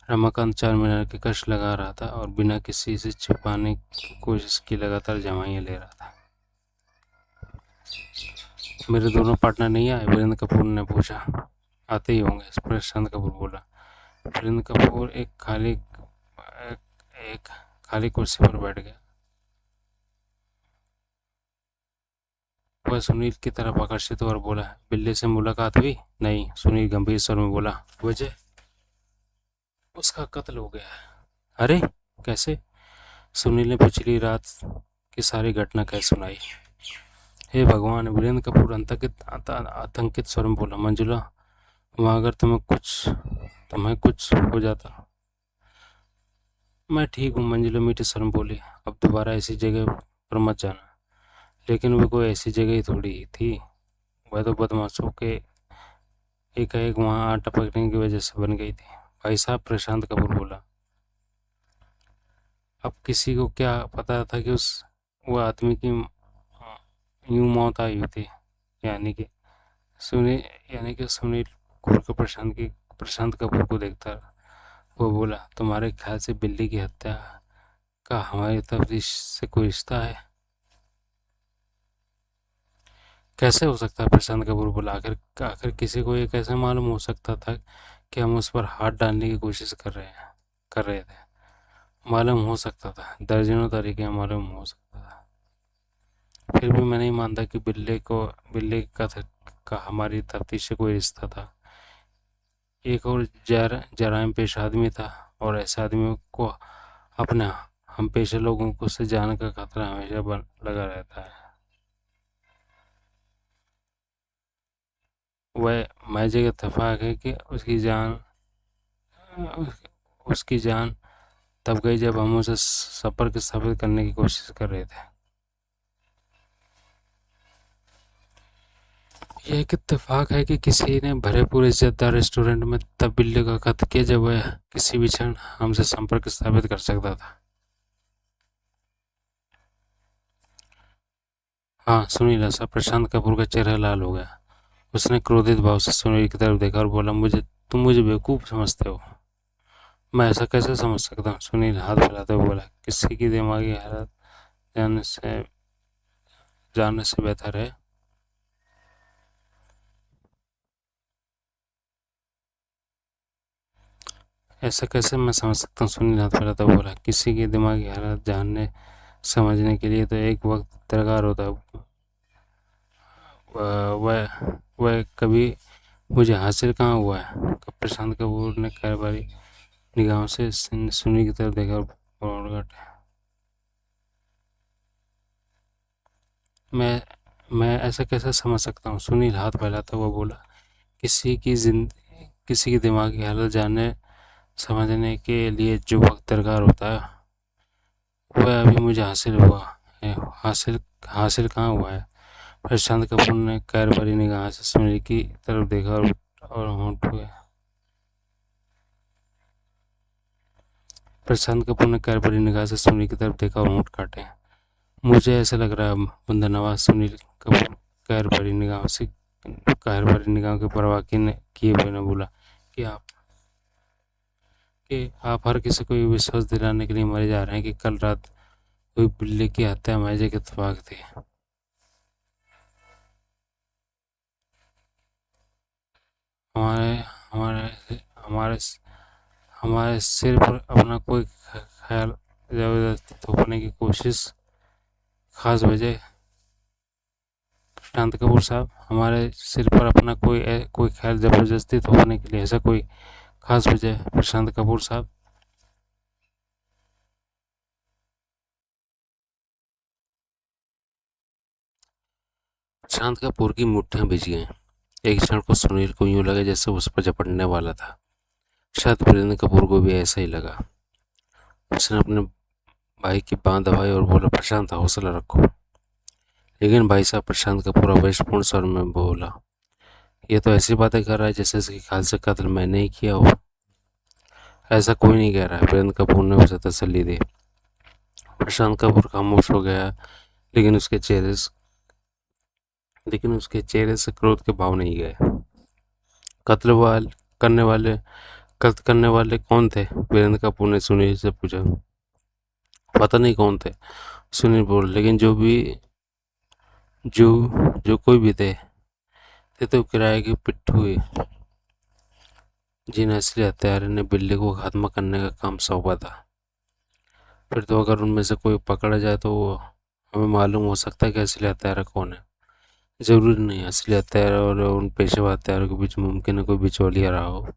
रमाकांत चार मीनार के कष्ट लगा रहा था और बिना किसी से छिपाने की कोशिश की लगातार जमाइयाँ ले रहा था। मेरे दोनों पार्टनर नहीं आए? वीरेंद्र कपूर ने पूछा। आते ही होंगे, प्रशांत कपूर बोला। वीरेंद्र कपूर एक खाली कुर्सी पर बैठ गया। वह सुनील की तरफ आकर्षित और बोला, बिल्ली से मुलाकात हुई? नहीं, सुनील गंभीर स्वर में बोला। वजह? उसका कत्ल हो गया है। अरे, कैसे? सुनील ने पिछली रात की सारी घटना कह सुनाई। हे भगवान, वीरेंद्र कपूर आतंकित स्वर में बोला। मंजुला, वहाँ अगर तुम्हें कुछ हो जाता? मैं ठीक हूँ, मंजुला मीठे स्वर में बोली। अब दोबारा ऐसी जगह पर मत जाना। लेकिन वो कोई ऐसी जगह ही थोड़ी ही थी। वह तो बदमाशों के एकाएक वहाँ आ टपकने की वजह से बन गई थी। भाई साहब, प्रशांत कपूर बोला। अब किसी को क्या पता था कि वो आदमी की यूं मौत आई हुई थी। यानी कि सुनील घूर कर प्रशांत कपूर को देखता रहा। वो बोला, तुम्हारे ख्याल से बिल्ली की हत्या का हमारी तफ्तीश से कोई रिश्ता है? कैसे हो सकता है? प्रशांत कपूर बोला। आखिर किसी को ये कैसे मालूम हो सकता था कि हम उस पर हाथ डालने की कोशिश कर रहे थे? मालूम हो सकता था, दर्जनों तरीके मालूम हो सकता था। फिर भी मैं नहीं मानता कि बिल्ली का हमारी तफ्तीश से कोई रिश्ता था। एक और जराइम पेश आदमी था और ऐसे आदमियों को अपने हम पेशे लोगों को से जाने का खतरा हमेशा लगा रहता है। वह महज एक इत्तेफाक है कि उसकी जान तब गई जब हम उसे संपर्क स्थापित करने की कोशिश कर रहे थे। यह एक इत्तेफाक है कि किसी ने भरे पूरे इज्जतदार रेस्टोरेंट में तब बिल्ली का कत्ल किया जब वह किसी भी क्षण हमसे संपर्क स्थापित कर सकता था। हाँ, सुनील ऐसा। प्रशांत कपूर का चेहरा लाल हो गया। उसने क्रोधित भाव से सुनील की तरफ देखा और बोला, तुम मुझे बेवकूफ़ समझते हो? मैं ऐसा कैसे समझ सकता हूँ? सुनील हाथ फैलाते हुए बोला। किसी की दिमागी हालत जानने से बेहतर है ऐसा कैसे मैं समझ सकता हूँ? सुनील हाथ फैलाता हुआ बोला। किसी की दिमागी हालत जानने समझने के लिए तो एक वक्त दरकार होता है। वह कभी मुझे हासिल कहाँ हुआ है? प्रशांत कपूर ने कारभारी निगाहों से सुनील की तरफ देखा और घटा। मैं मैं ऐसा कैसे समझ सकता हूँ? सुनील हाथ फैलाता हुआ बोला। किसी की दिमागी हालत जानने समझने के लिए जो वक्त दरकार होता है वह अभी मुझे हासिल हुआ है। हासिल हासिल कहाँ हुआ है? प्रशांत कपूर ने कार भरी निगाह से सुनील की तरफ देखा और होंठ हुए। प्रशांत कपूर ने कार भरी निगाह से सुनील की तरफ देखा और होंठ काटे। मुझे ऐसा लग रहा है बंदा नवाज। सुनील कपूर कार भरी निगाह से कार भरी निगाह की परवाह किए बिना बोला कि आप हर किसी को ये विश्वास दिलाने के लिए मरे जा रहे हैं कि कल रात हुई बिल्ली की हत्या महज एक इत्तेफाक थी। हमारे हमारे हमारे हमारे सिर पर अपना कोई ख्याल जबरदस्ती थोपने की कोशिश खास वजह। प्रशांत कपूर साहब, हमारे सिर पर अपना कोई ख्याल जबरदस्ती थोपने के लिए ऐसा कोई खास वजह? प्रशांत कपूर साहब। प्रशांत कपूर की मुट्ठियां भिज गईं। एक क्षण को सुनील को यूं लगा जैसे उस पर झपटने वाला था। शायद वीरेंद्र कपूर को भी ऐसा ही लगा। उसने अपने भाई की बांह दबाई और बोला, प्रशांत हौसला रखो। लेकिन भाई साहब, प्रशांत कपूर आवेशपूर्ण स्वर में बोला, ये तो ऐसी बातें कर रहा है जैसे इसकी खाल से कत्ल मैंने ही किया हो। ऐसा कोई नहीं कह रहा है, वीरेंद्र कपूर ने उसे तसल्ली दी। प्रशांत कपूर खामोश हो गया, लेकिन उसके चेहरे से लेकिन उसके चेहरे से क्रोध के भाव नहीं गए। कत्ल वाल करने वाले कत्ल करने वाले कौन थे? वीरेंद्र कपूर ने सुनील से पूछा। पता नहीं कौन थे, सुनील बोल, लेकिन जो जो कोई भी थे तो किराए की पिट्ठू हुई जिन असली हत्यारे ने बिल्ली को खात्मा करने का काम सौंपा था। फिर तो अगर उनमें से कोई पकड़ा जाए तो हमें मालूम हो सकता है कि असली हत्यारा कौन है। जरूरी नहीं असली हत्यारा और उन पेशेवर हत्यारों के बीच मुमकिन है कोई बिचौलिया रहा हो।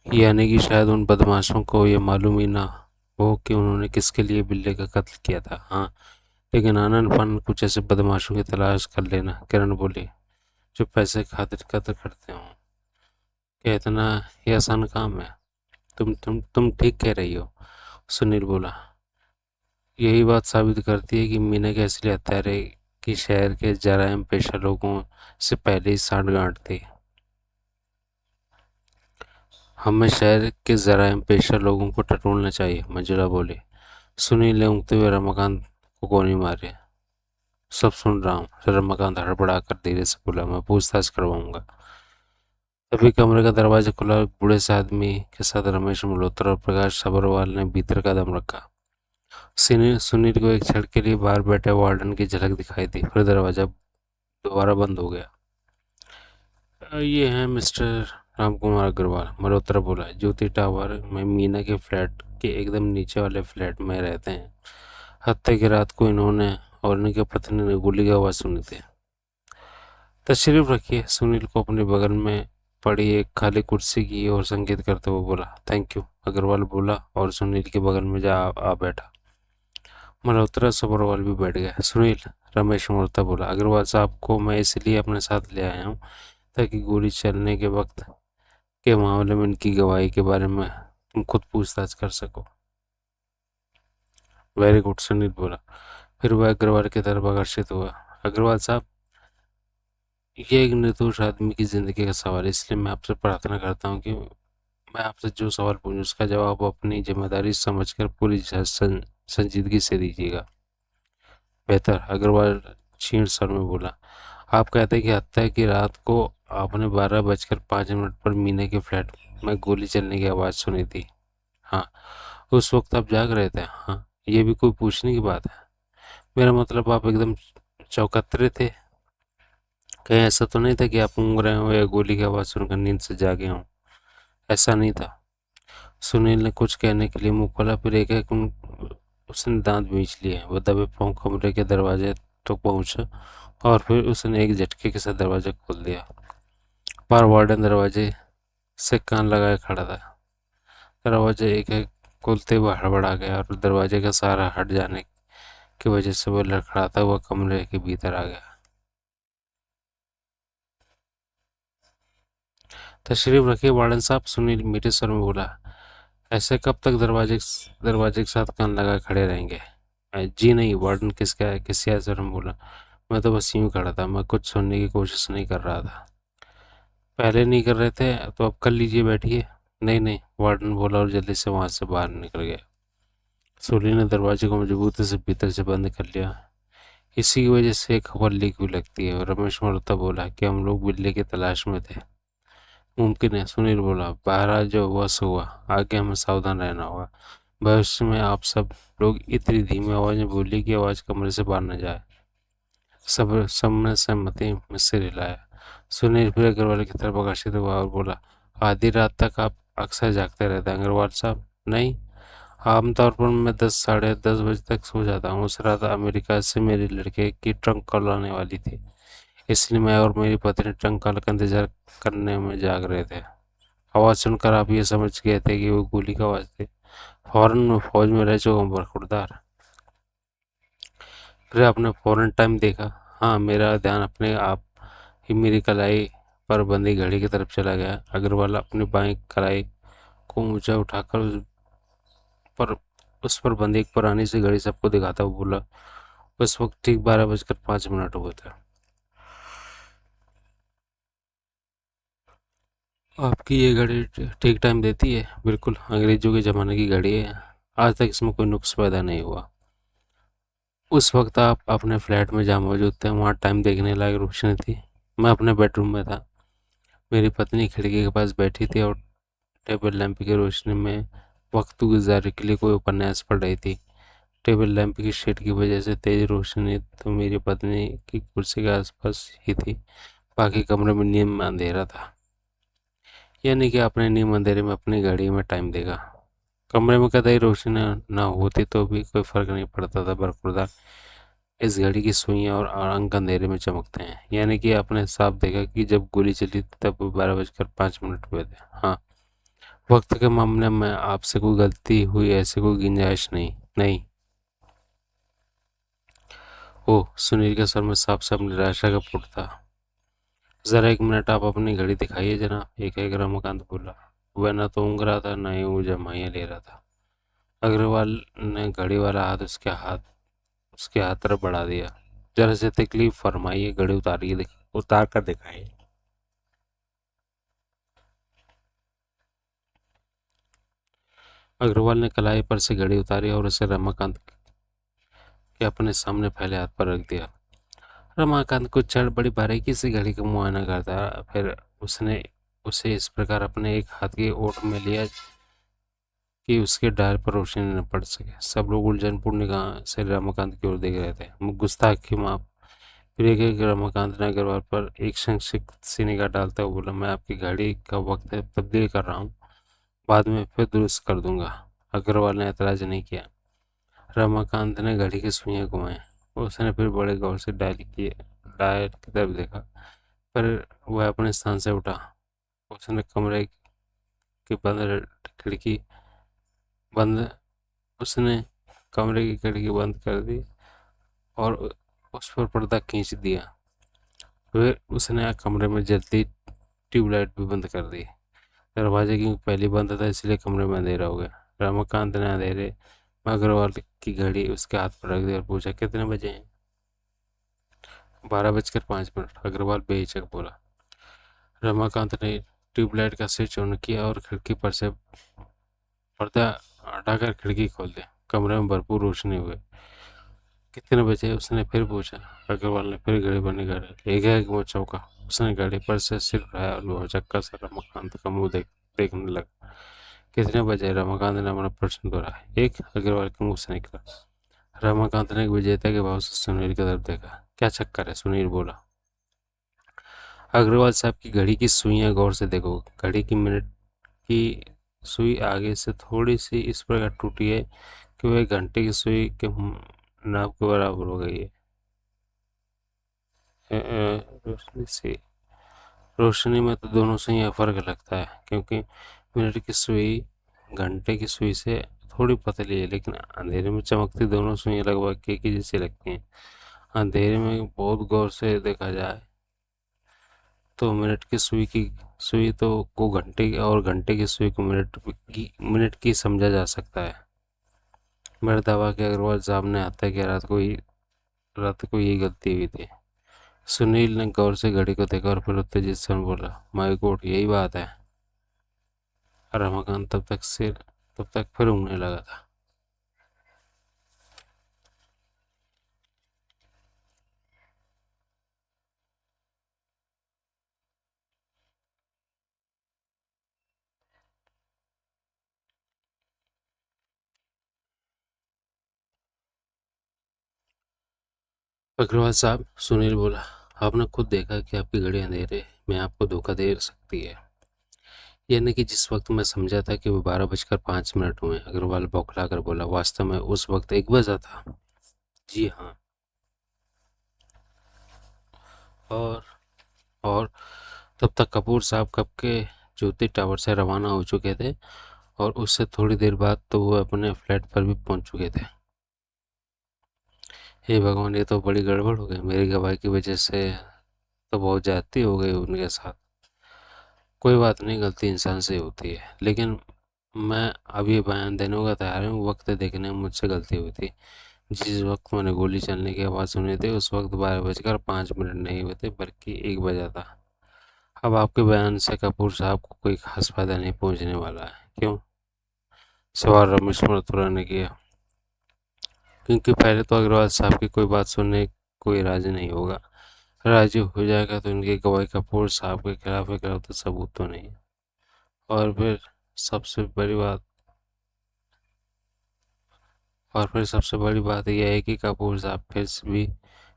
यानी कि शायद उन बदमाशों को ये मालूम ही ना हो कि उन्होंने किसके लिए बिल्ली का कत्ल किया था। हाँ, लेकिन आनंद फन कुछ ऐसे बदमाशों की तलाश कर लेना, किरण बोली, जो पैसे खातिर कत्ल करते हों। क्या इतना ही आसान काम है? तुम ठीक कह रही हो, सुनील बोला। यही बात साबित करती है कि मीना के असली हत्यारे की शहर के जराइम पेशा लोगों से पहले ही सांठगांठ थी। हमें शहर के जराइम पेशा लोगों को टटोलना चाहिए, मंजुला बोली। सुनील ने ऊँगते हुए रमाकांत को गोली मारी। सब सुन रहा हूँ, रमाकांत हड़बड़ा कर धीरे से बोला, मैं पूछताछ करवाऊंगा। तभी कमरे का दरवाजा खुला। बूढ़े से आदमी के साथ रमेश मल्होत्रा और प्रकाश सभरवाल ने भीतर कदम रखा। सुनील को एक क्षण के लिए बाहर बैठे वार्डन की झलक दिखाई दी, फिर दरवाजा दोबारा बंद हो गया। ये हैं मिस्टर रामकुमार अग्रवाल, मल्होत्रा बोला। ज्योति टावर में मीना के फ्लैट के एकदम नीचे वाले फ्लैट में रहते हैं। हत्या की रात को इन्होंने और इनके पत्नी ने गोली की आवाज़ सुनी थी। तशरीफ रखिए, सुनील को अपने बगल में पड़ी एक खाली कुर्सी की ओर संकेत करते हुए बोला। थैंक यू, अग्रवाल बोला और सुनील के बगल में जा आ बैठा। मल्होत्रा सब्रवाल भी बैठ गया। सुनील, रमेश मल्होत्रा बोला, अग्रवाल साहब को मैं इसलिए अपने साथ ले आया हूँ ताकि गोली चलने के वक्त के मामले में इनकी गवाही के बारे में तुम खुद पूछताछ कर सको। वेरी गुड, सुनील बोला। फिर वह अग्रवाल की तरफ आकर्षित हुआ। अग्रवाल साहब, ये एक निर्दोष आदमी की जिंदगी का सवाल है, इसलिए मैं आपसे प्रार्थना करता हूँ कि मैं आपसे जो सवाल पूछूं उसका जवाब अपनी जिम्मेदारी समझकर पूरी संजीदगी से दीजिएगा। बेहतर, अग्रवाल क्षीण स्वर में बोला। आप कहते हैं कि हत्या की रात को आपने 12:05 पर मीना के फ्लैट में गोली चलने की आवाज़ सुनी थी? हाँ। उस वक्त आप जाग रहे थे? हाँ। ये भी कोई पूछने की बात है? मेरा मतलब आप एकदम चौकतरे थे। कहीं ऐसा तो नहीं था कि आप ऊँग रहे हो या गोली की आवाज़ सुनकर नींद से जागे हों? ऐसा नहीं था। सुनील ने कुछ कहने के लिए मुंह खोला, फिर एक एक उसने दांत बींच लिए। वो दबे पांव कमरे के दरवाजे तक पहुंचा और फिर उसने एक झटके के साथ दरवाजा खोल दिया। पर वार्डन दरवाजे से कान लगाए खड़ा था। दरवाजा एक एक खोलते हुए हड़बड़ा गया और दरवाजे का सहारा हट जाने की वजह से वो लड़खड़ाता हुआ कमरे के भीतर आ गया। तशरीफ रखिए वार्डन साहब, सुनील मीठे स्वर में बोला। ऐसे कब तक दरवाजे के साथ कान लगाए खड़े रहेंगे? जी नहीं, वार्डन किसके स्वर में बोला। मैं तो बस यूं खड़ा था, मैं कुछ सुनने की कोशिश नहीं कर रहा था। पहले नहीं कर रहे थे तो अब कर लीजिए, बैठिए। नहीं नहीं, वार्डन बोला और जल्दी से वहां से बाहर निकल गया। सुनील ने दरवाजे को मजबूती से भीतर से बंद कर लिया। इसी की वजह से एक खबर लीक हुई लगती है। रमेश मल्होत्रा बोला कि हम लोग बिल्ली की तलाश में थे। मुमकिन है, सुनील बोला। बाहर आज जो हुआ सो हुआ, आगे हमें सावधान रहना होगा। भविष्य में आप सब लोग इतनी धीमी आवाज में बोलिए कि आवाज कमरे से बाहर न जाए। सबने सहमति में सिर हिलाया। सुनील फिर अग्रवाल की तरफ आकर्षित हुआ और बोला, आधी रात तक आप अक्सर जागते रहते हैं अग्रवाल साहब? नहीं, आमतौर पर मैं 10 साढ़े 10 बजे तक सो जाता हूँ। उस रात अमेरिका से मेरे लड़के की ट्रंक कॉल आने वाली थी, इसलिए मैं और मेरी पत्नी ट्रंक कॉल का इंतजार करने में जाग रहे थे। आवाज़ सुनकर आप ये समझ गए थे कि वो गोली की आवाज़ थी। फौरन मैं फौज में रह चुका हूँ बरखुरदार। फिर आपने फौरन टाइम देखा? हाँ, मेरा ध्यान अपने आप ही मेरी कलाई पर बंधी घड़ी की तरफ चला गया। अग्रवाल अपनी बाईं कलाई को ऊंचा उठाकर पर उस पर बंधी एक पुरानी सी घड़ी सबको दिखाता हुआ बोला, उस वक्त ठीक 12 बजकर 5 मिनट हुए थे। आपकी ये घड़ी ठीक टाइम देती है? बिल्कुल, अंग्रेजों के ज़माने की घड़ी है। आज तक इसमें कोई नुक्स पैदा नहीं हुआ। उस वक्त आप अपने फ्लैट में जहाँ मौजूद थे वहाँ टाइम देखने लायक रोशनी थी? मैं अपने बेडरूम में था। मेरी पत्नी खिड़की के पास बैठी थी और टेबल लैंप की रोशनी में वक्त गुजारने के लिए कोई उपन्यास पढ़ रही थी। टेबल लैंप की शेड की वजह से तेज रोशनी तो मेरी पत्नी की कुर्सी के आसपास ही थी, बाकी कमरे में नीम अंधेरा था। यानी कि आपने नीम अंधेरे में अपनी घड़ी में टाइम देखा। कमरे में कतई रोशनी न होती तो भी कोई फर्क नहीं पड़ता था बरखुरदार। इस घड़ी की सुइयां और अंक अंधेरे में चमकते हैं। यानी कि आपने साफ देखा कि जब गोली चली तब 12 बजकर 5 मिनट हुए थे। हाँ, वक्त के मामले में आपसे कोई गलती हुई ऐसी कोई गुंजाइश नहीं। नहीं। ओह, सुनील के सर में साफ साफ निराशा का पुट था। जरा एक मिनट आप अपनी घड़ी दिखाइए जनाब, एक एक रमाकांत बोला। वह न तो ऊँग रहा था न ही वो जमाइयाँ ले रहा था। अग्रवाल ने घड़ी वाला हाथ उसके हाथ तरफ बढ़ा दिया। जरा से तकलीफ फरमाइए, घड़ी उतार कर दिखाइए। अग्रवाल ने कलाई पर से घड़ी उतारी और उसे रमाकांत के अपने सामने फैले हाथ पर रख दिया। रमाकांत कुछ क्षण बड़ी बारीकी से घड़ी का मुआयना करता, फिर उसने उसे इस प्रकार अपने एक हाथ की ओट में लिया कि उसके डायल पर रोशनी न पड़ सके। सब लोग उलझनपूर्ण निगाह से रमाकांत की ओर देख रहे थे। गुस्ताखी माफ। फिर एक रमाकांत ने अग्रवाल पर एक संक्षिप्त सी निगाह डालते हुए बोला, मैं आपकी घड़ी का वक्त तब्दील कर रहा हूँ, बाद में फिर दुरुस्त कर दूंगा। अग्रवाल ने एतराज नहीं किया। रमाकांत ने घड़ी की सुइयां घुमाई। उसने फिर बड़े गौर से डायल की तरफ देखा, पर वह अपने स्थान से उठा। उसने कमरे की खिड़की बंद उसने कमरे की खिड़की बंद कर दी और उस पर पर्दा खींच दिया। फिर उसने कमरे में जलती ट्यूबलाइट भी बंद कर दी। दरवाजे की पहले बंद था, इसलिए कमरे में अंधेरा हो गया। रमाकांत ने अंधेरे में अग्रवाल की घड़ी उसके हाथ पर रख दी और पूछा, कितने बजे हैं? 12 बजकर 5 मिनट, अग्रवाल बेहिचक बोला। रमाकांत ने ट्यूबलाइट का स्विच ऑन किया और खिड़की पर से पर्दा हटाकर खिड़की खोल दिया। कमरे में भरपूर रोशनी हुई। कितने बजे? उसने फिर पूछा। अग्रवाल ने फिर घड़ी पर निगाह डाली। एक वो चौका। उसने घड़ी पर से सिर उठाया और भौचक्का सा रमाकांत का मुंह देखने लगा। कितने बजे? रमाकांत ने अपना प्रश्न दोहराया। एक, अग्रवाल के मुंह से निकला। रमाकांत ने एक विजेता के भाव से सुनील की तरफ देखा। क्या चक्कर है? सुनील बोला। अग्रवाल साहब की घड़ी की सुइयां गौर से देखो। घड़ी की मिनट की सुई आगे से थोड़ी सी इस प्रकार टूटी है कि वह घंटे की सुई के नाप के बराबर हो गई है। रोशनी से रोशनी में तो दोनों से ही फर्क लगता है, क्योंकि मिनट की सुई घंटे की सुई से थोड़ी पतली है, लेकिन अंधेरे में चमकती दोनों सुइयां लगभग एक ही जैसी लगती हैं। अंधेरे में बहुत गौर से देखा जाए तो मिनट की सुई तो को घंटे की और घंटे की सुई को मिनट की समझा जा सकता है। मेरा दावा कि अग्रवाल साहब ने हत्या की रात को यही गलती हुई थी। सुनील ने गौर से घड़ी को देखा और फिर उत्तेजित स्वर में बोला, माय गॉड, यही बात है। रमाकांत तब तक फिर ऊँगने लगा था। अग्रवाल साहब, सुनील बोला, आपने खुद देखा कि आपकी घड़ी अंधेरे में आपको धोखा दे सकती है। यानी कि जिस वक्त मैं समझा था कि वो 12:05 हुए, अग्रवाल बौखला कर बोला, वास्तव में उस वक्त 1 बजा था। जी हाँ। और और तब तक कपूर साहब कब के ज्योति टावर से रवाना हो चुके थे, और उससे थोड़ी देर बाद तो वो अपने फ्लैट पर भी पहुंच चुके थे। हे भगवान, ये तो बड़ी गड़बड़ हो गई। मेरी गवाही की वजह से तो बहुत ज्यादती हो गई उनके साथ। कोई बात नहीं, गलती इंसान से होती है, लेकिन मैं अभी बयान देने को तैयार हूँ। वक्त देखने में मुझसे गलती हुई थी। जिस वक्त मैंने गोली चलने की आवाज़ सुनी थी उस वक्त 12:05 नहीं हुए थे, बल्कि 1 बजा था। अब आपके बयान से कपूर साहब को कोई खास फायदा नहीं पहुंचने वाला है। क्यों? सवाल रमेश मल्होत्रा ने किया। क्योंकि पहले तो अग्रवाल साहब की कोई बात सुनने कोई राजी नहीं होगा। राजी हो जाएगा तो उनकी गवाही कपूर साहब के खिलाफ एक तो सबूत तो नहीं। और फिर सबसे बड़ी बात और फिर सबसे बड़ी बात यह है कि कपूर साहब फिर भी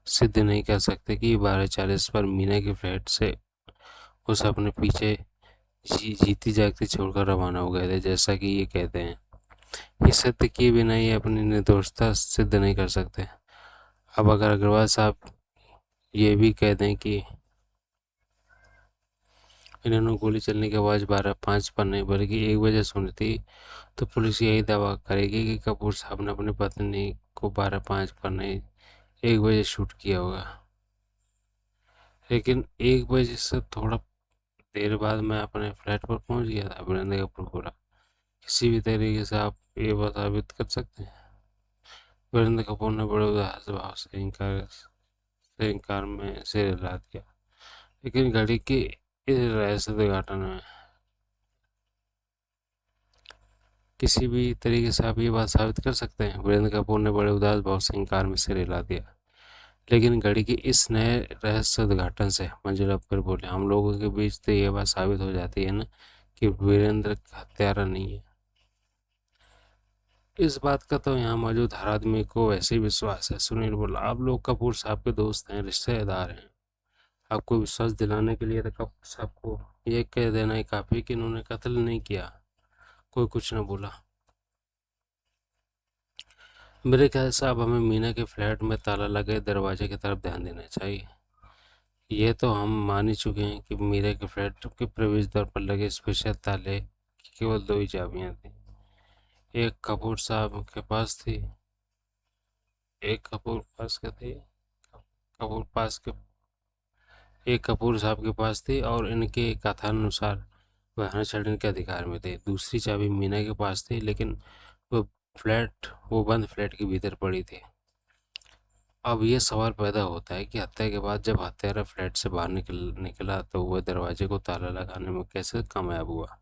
सिद्ध नहीं कर सकते कि 12:40 पर मीना की फ्लैट से उसे अपने पीछे जीती जागती छोड़कर रवाना हो गए थे, जैसा कि ये कहते हैं। ये सत्य किए बिना ये अपनी निर्दोषता सिद्ध नहीं कर सकते। अब अगर अग्रवाल साहब ये भी कह दें कि इन्होंने गोली चलने की आवाज़ 12:05 पर नहीं बल्कि 1 बजे सुनी थी, तो पुलिस यही दावा करेगी कि कपूर साहब ने अपनी पत्नी को 12:05 पर नहीं 1 बजे शूट किया होगा। लेकिन 1 बजे से थोड़ा देर बाद मैं अपने फ्लैट पर पहुंच गया था। वीरेंद्र कपूर बोला, किसी भी तरीके से आप ये बात साबित कर सकते हैं? वीरेंद्र कपूर ने बड़े उदास भाव से इनकार में सिर हिला दिया। लेकिन घड़ी के इस रहस्य उद्घाटन में किसी भी तरीके से आप ये बात साबित कर सकते हैं? वीरेंद्र कपूर ने बड़े उदास भाव से इनकार में सिर हिला दिया। लेकिन घड़ी के इस नए रहस्य उद्घाटन से मंजुला फिर बोले, हम लोगों के बीच तो ये बात साबित हो जाती है ना कि वीरेंद्र हत्यारा नहीं है। इस बात का तो यहाँ मौजूद हर आदमी को वैसे ही विश्वास है। सुनील बोला, आप लोग कपूर साहब के दोस्त हैं, रिश्तेदार हैं। आपको विश्वास दिलाने के लिए तो कपूर साहब को ये कह देना ही काफी कि इन्होंने कत्ल नहीं किया। कोई कुछ न बोला। मेरे ख्याल से अब हमें मीना के फ्लैट में ताला लगे दरवाजे की तरफ ध्यान देना चाहिए। ये तो हम मान ही चुके हैं कि मीरा के फ्लैट के प्रवेश द्वार पर लगे स्पेशल ताले की केवल 2 ही चाबियां थी। एक कपूर साहब के पास थी एक कपूर पास के थी कपूर पास के एक कपूर साहब के पास थी और इनके कथानुसार वह हर चढ़ने के अधिकार में थे। दूसरी चाबी मीना के पास थी, लेकिन वो वो बंद फ्लैट के भीतर पड़ी थी। अब ये सवाल पैदा होता है कि हत्या के बाद जब हत्यारा फ्लैट से बाहर निकला तो वह दरवाजे को ताला लगाने में कैसे कामयाब हुआ?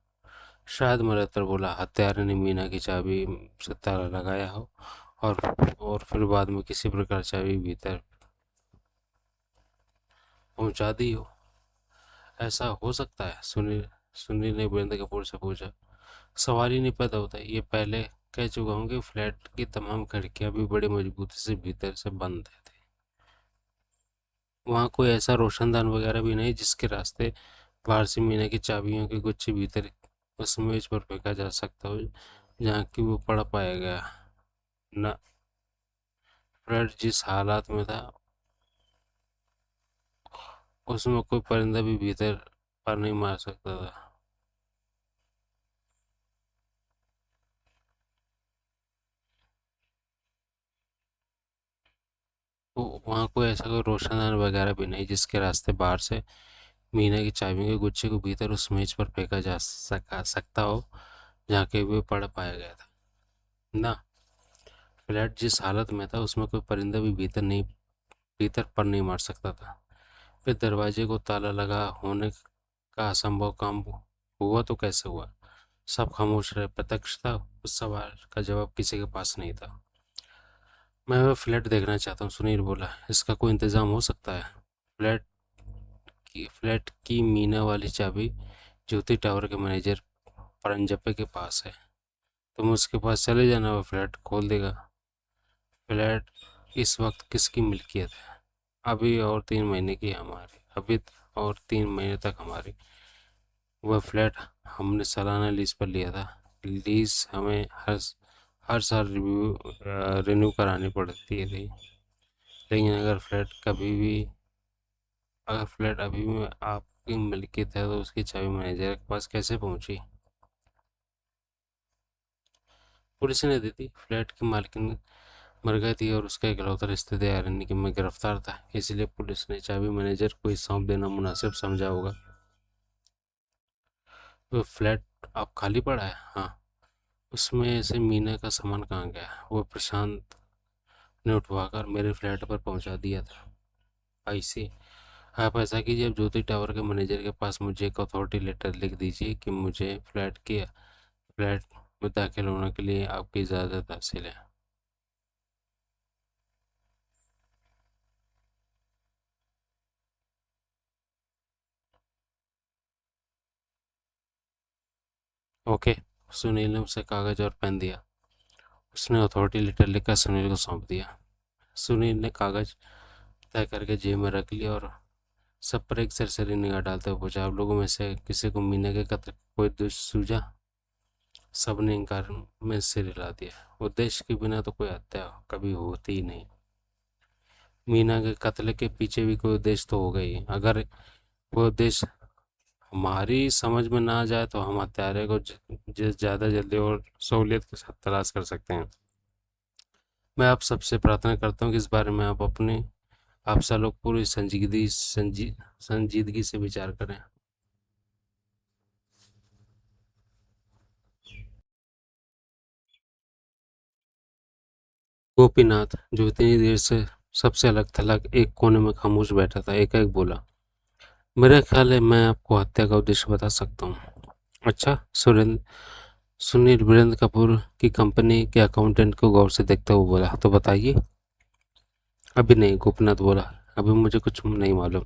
शायद मल्होत्रा बोला, हत्यारे ने मीना की चाबी से ताला लगाया हो और फिर बाद में किसी प्रकार चाबी भीतर पहुंचा दी हो। ऐसा हो सकता है? सुनील सुनील ने वीरेंद्र कपूर से पूछा। सवाल ही नहीं पैदा होता। ये पहले कह चुका हूँ कि फ्लैट की तमाम खिड़कियां भी बड़ी मजबूती से भीतर से बंद थी। वहाँ कोई ऐसा रोशनदान वगैरह भी नहीं जिसके रास्ते बाहर से मीना की चाबियों के गुच्छे भीतर उस मेज पर फेंका जा सकता हो जहाँ की वो पढ़ पाएगा न। फ्रेड जिस हालात में था उसमें कोई परिंदा भी भीतर पर नहीं मार सकता था। वो वहाँ कोई ऐसा कोई रोशनदान वगैरह भी नहीं जिसके रास्ते बाहर से मीना की चाबियों के गुच्छे को भीतर उस मेज पर फेंका जा सकता हो जहाँ के भी पढ़ पाया गया था ना। फ्लैट जिस हालत में था उसमें कोई परिंदा भी भीतर पर नहीं मार सकता था। फिर दरवाजे को ताला लगा होने का असंभव काम हुआ तो कैसे हुआ। सब खामोश रहे। प्रत्यक्ष था। उस सवाल का जवाब किसी के पास नहीं था। मैं वह फ्लैट देखना चाहता हूँ, सुनील बोला। इसका कोई इंतजाम हो सकता है। फ्लैट फ्लैट की मीना वाली चाबी ज्योति टावर के मैनेजर परंजपे के पास है। तुम उसके पास चले जाना, वो फ्लैट खोल देगा। फ्लैट इस वक्त किसकी मिल्कियत है? अभी और 3 महीने तक हमारी। वह फ्लैट हमने सालाना लीज पर लिया था। लीज हमें हर साल रिन्यू करानी पड़ती थी। लेकिन अगर फ्लैट अभी भी आपकी मिल्कियत है तो उसकी चाबी मैनेजर के पास कैसे पहुंची? पुलिस ने दी थी। फ्लैट की मालकिन मर गई थी और उसका इकलौता रिश्तेदार यानी कि मैं गिरफ्तार था। इसलिए पुलिस ने चाबी मैनेजर को ही सौंप देना मुनासिब समझा होगा। वो फ्लैट अब खाली पड़ा है? हाँ। उसमें से मीना का सामान कहाँ गया? वो प्रशांत ने उठवाकर मेरे फ्लैट पर पहुंचा दिया था। आई सी। आप ऐसा कीजिए, अब ज्योति टावर के मैनेजर के पास मुझे एक अथॉरिटी लेटर लिख दीजिए कि मुझे फ्लैट में दाखिल होने के लिए आपकी इजाज़त हासिल है। ओके। सुनील ने उसे कागज़ और पेन दिया। उसने अथॉरिटी लेटर लिखकर सुनील को सौंप दिया। सुनील ने कागज़ तय करके जेब में रख लिया और सब पर एक सरसरी निगाह डालते हुए पूछा, आप लोगों में से किसी को मीना के कत्ल का कोई दोष सूझा? सबने इनकार में सिर हिला दिया। उद्देश्य के बिना तो कोई हत्या कभी होती ही नहीं। मीना के कत्ल के पीछे भी कोई उद्देश्य तो होगा ही। अगर वो उद्देश्य हमारी समझ में ना आ जाए तो हम हत्यारे को ज़्यादा जल्दी और सहूलियत के साथ तलाश कर सकते हैं। मैं आप सबसे प्रार्थना करता हूँ कि इस बारे में आप सब लोग पूरी संजीदगी से विचार करें। गोपीनाथ, जो इतनी देर से सबसे अलग थलग एक कोने में खामोश बैठा था, एकाएक बोला, मेरा ख्याल है मैं आपको हत्या का उद्देश्य बता सकता हूँ। अच्छा? सुनील वीरेंद्र कपूर की कंपनी के अकाउंटेंट को गौर से देखता हुआ बोला, तो बताइए। अभी नहीं, गोपीनाथ बोला। अभी मुझे कुछ नहीं मालूम।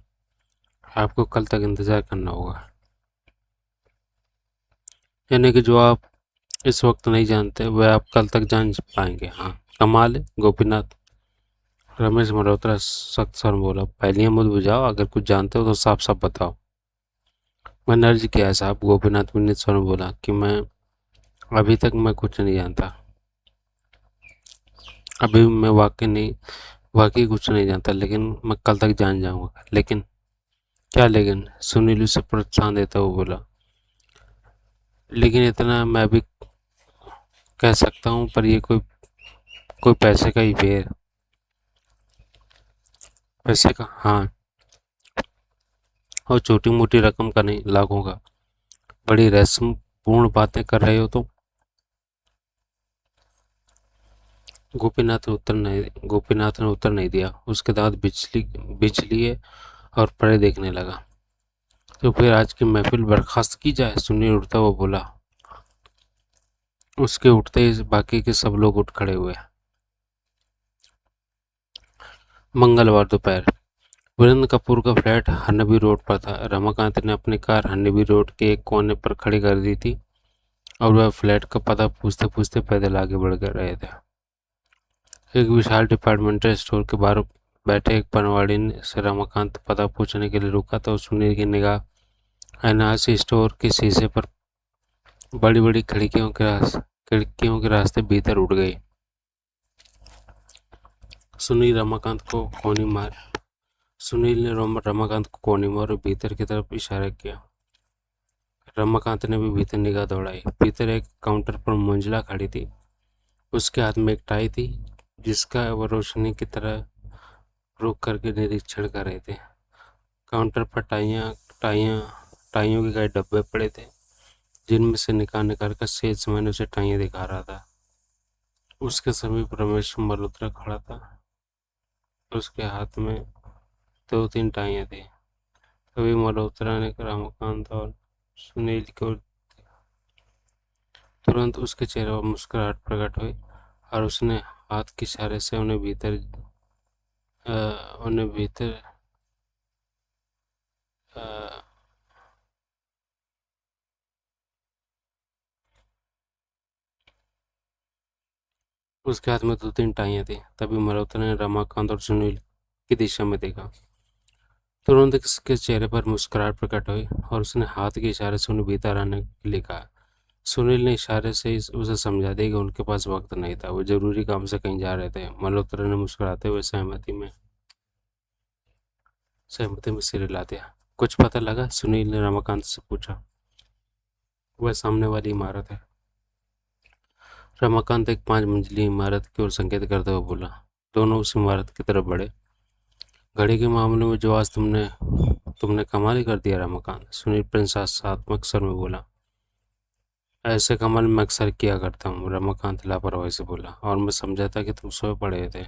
आपको कल तक इंतजार करना होगा। यानी कि जो आप इस वक्त नहीं जानते वह आप कल तक जान पाएंगे। हाँ, कमाल है गोपीनाथ। रमेश मल्होत्रा सख्त स्वर में बोला, पहले मत बुझाओ, अगर कुछ जानते हो तो साफ साफ बताओ। मैंने अर्ज किया है साहब, गोपीनाथ विनीत स्वर में बोला, कि अभी तक मैं कुछ नहीं जानता। अभी भी मैं वाकई कुछ नहीं जानता, लेकिन मैं कल तक जान जाऊंगा। लेकिन क्या लेकिन? सुनील उसे प्रोत्साहन देता हुआ बोला, लेकिन इतना मैं भी कह सकता हूँ, पर ये कोई कोई पैसे का ही फेर। पैसे का? हाँ। और छोटी मोटी रकम का नहीं, लाखों का। बड़ी रहस्यपूर्ण बातें कर रहे हो तुम। गोपीनाथ ने उत्तर नहीं दिया। उसके दांत बिछ लिए और परे देखने लगा। तो फिर आज की महफिल बर्खास्त की जाए, सुनील उठता हुआ बोला। उसके उठते ही बाकी के सब लोग उठ खड़े हुए। मंगलवार दोपहर। वीरेंद्र कपूर का फ्लैट हरनबी रोड पर था। रमाकांत ने अपनी कार हरनबी रोड के एक कोने पर खड़ी कर दी थी और वह फ्लैट का पता पूछते पूछते पैदल आगे बढ़ रहे थे। एक विशाल डिपार्टमेंटल स्टोर के बाहर बैठे एक पनवाड़ी से रमाकांत पता पूछने के लिए रुका तो सुनील की निगाह अनायास स्टोर के शीशे पर बड़ी बड़ी खिड़कियों के रास्ते भीतर उड़ गए। सुनील रमाकांत को कोनी मार सुनील ने रमाकांत को कोनी मार और भीतर की तरफ इशारा किया। रमाकांत ने भी भीतर निगाह दौड़ाई। भीतर एक काउंटर पर मंजुला खड़ी थी। उसके हाथ में एक टाई थी जिसका वह रोशनी की तरह रुक करके निरीक्षण कर रहे थे। काउंटर पर टाइयों के कई डब्बे पड़े थे जिनमें से निकाल कर सेल्स मैन उसे टाइयां दिखा रहा था। उसके समीप रमेश मल्होत्रा खड़ा था। उसके हाथ में 2-3 टाइयां थी। तभी मल्होत्रा ने रमाकांत और सुनील को तुरंत उसके चेहरे पर मुस्कुराहट प्रकट हुई और उसने हाथ के इशारे से उन्हें भीतर अ, उसके हाथ में 2-3 टाइयां थी। तभी मल्होत्रा ने रमाकांत और सुनील की दिशा में देखा। तुरंत उसके चेहरे पर मुस्कुराहट प्रकट हुई और उसने हाथ के इशारे से उन्हें भीतर आने के लिए कहा। सुनील ने इशारे से उसे समझा दिया कि उनके पास वक्त नहीं था, वो जरूरी काम से कहीं जा रहे थे। मल्होत्रा ने मुस्कुराते हुए सहमति में सिर हिला दिया। कुछ पता लगा? सुनील ने रमाकांत से पूछा। वह सामने वाली इमारत है। रमाकांत एक 5 मंजिली इमारत की ओर संकेत करते हुए बोला। दोनों उस इमारत की तरफ बढ़े। घड़ी के मामले में जो आज तुमने तुमने कमाल ही कर दिया रमाकांत, सुनील प्रशंसात्मक स्वर में बोला। ऐसे कमाल मैं अक्सर किया करता हूँ, रमाकांत लापरवाही से बोला। और मैं समझा था कि तुम सोए पड़े थे।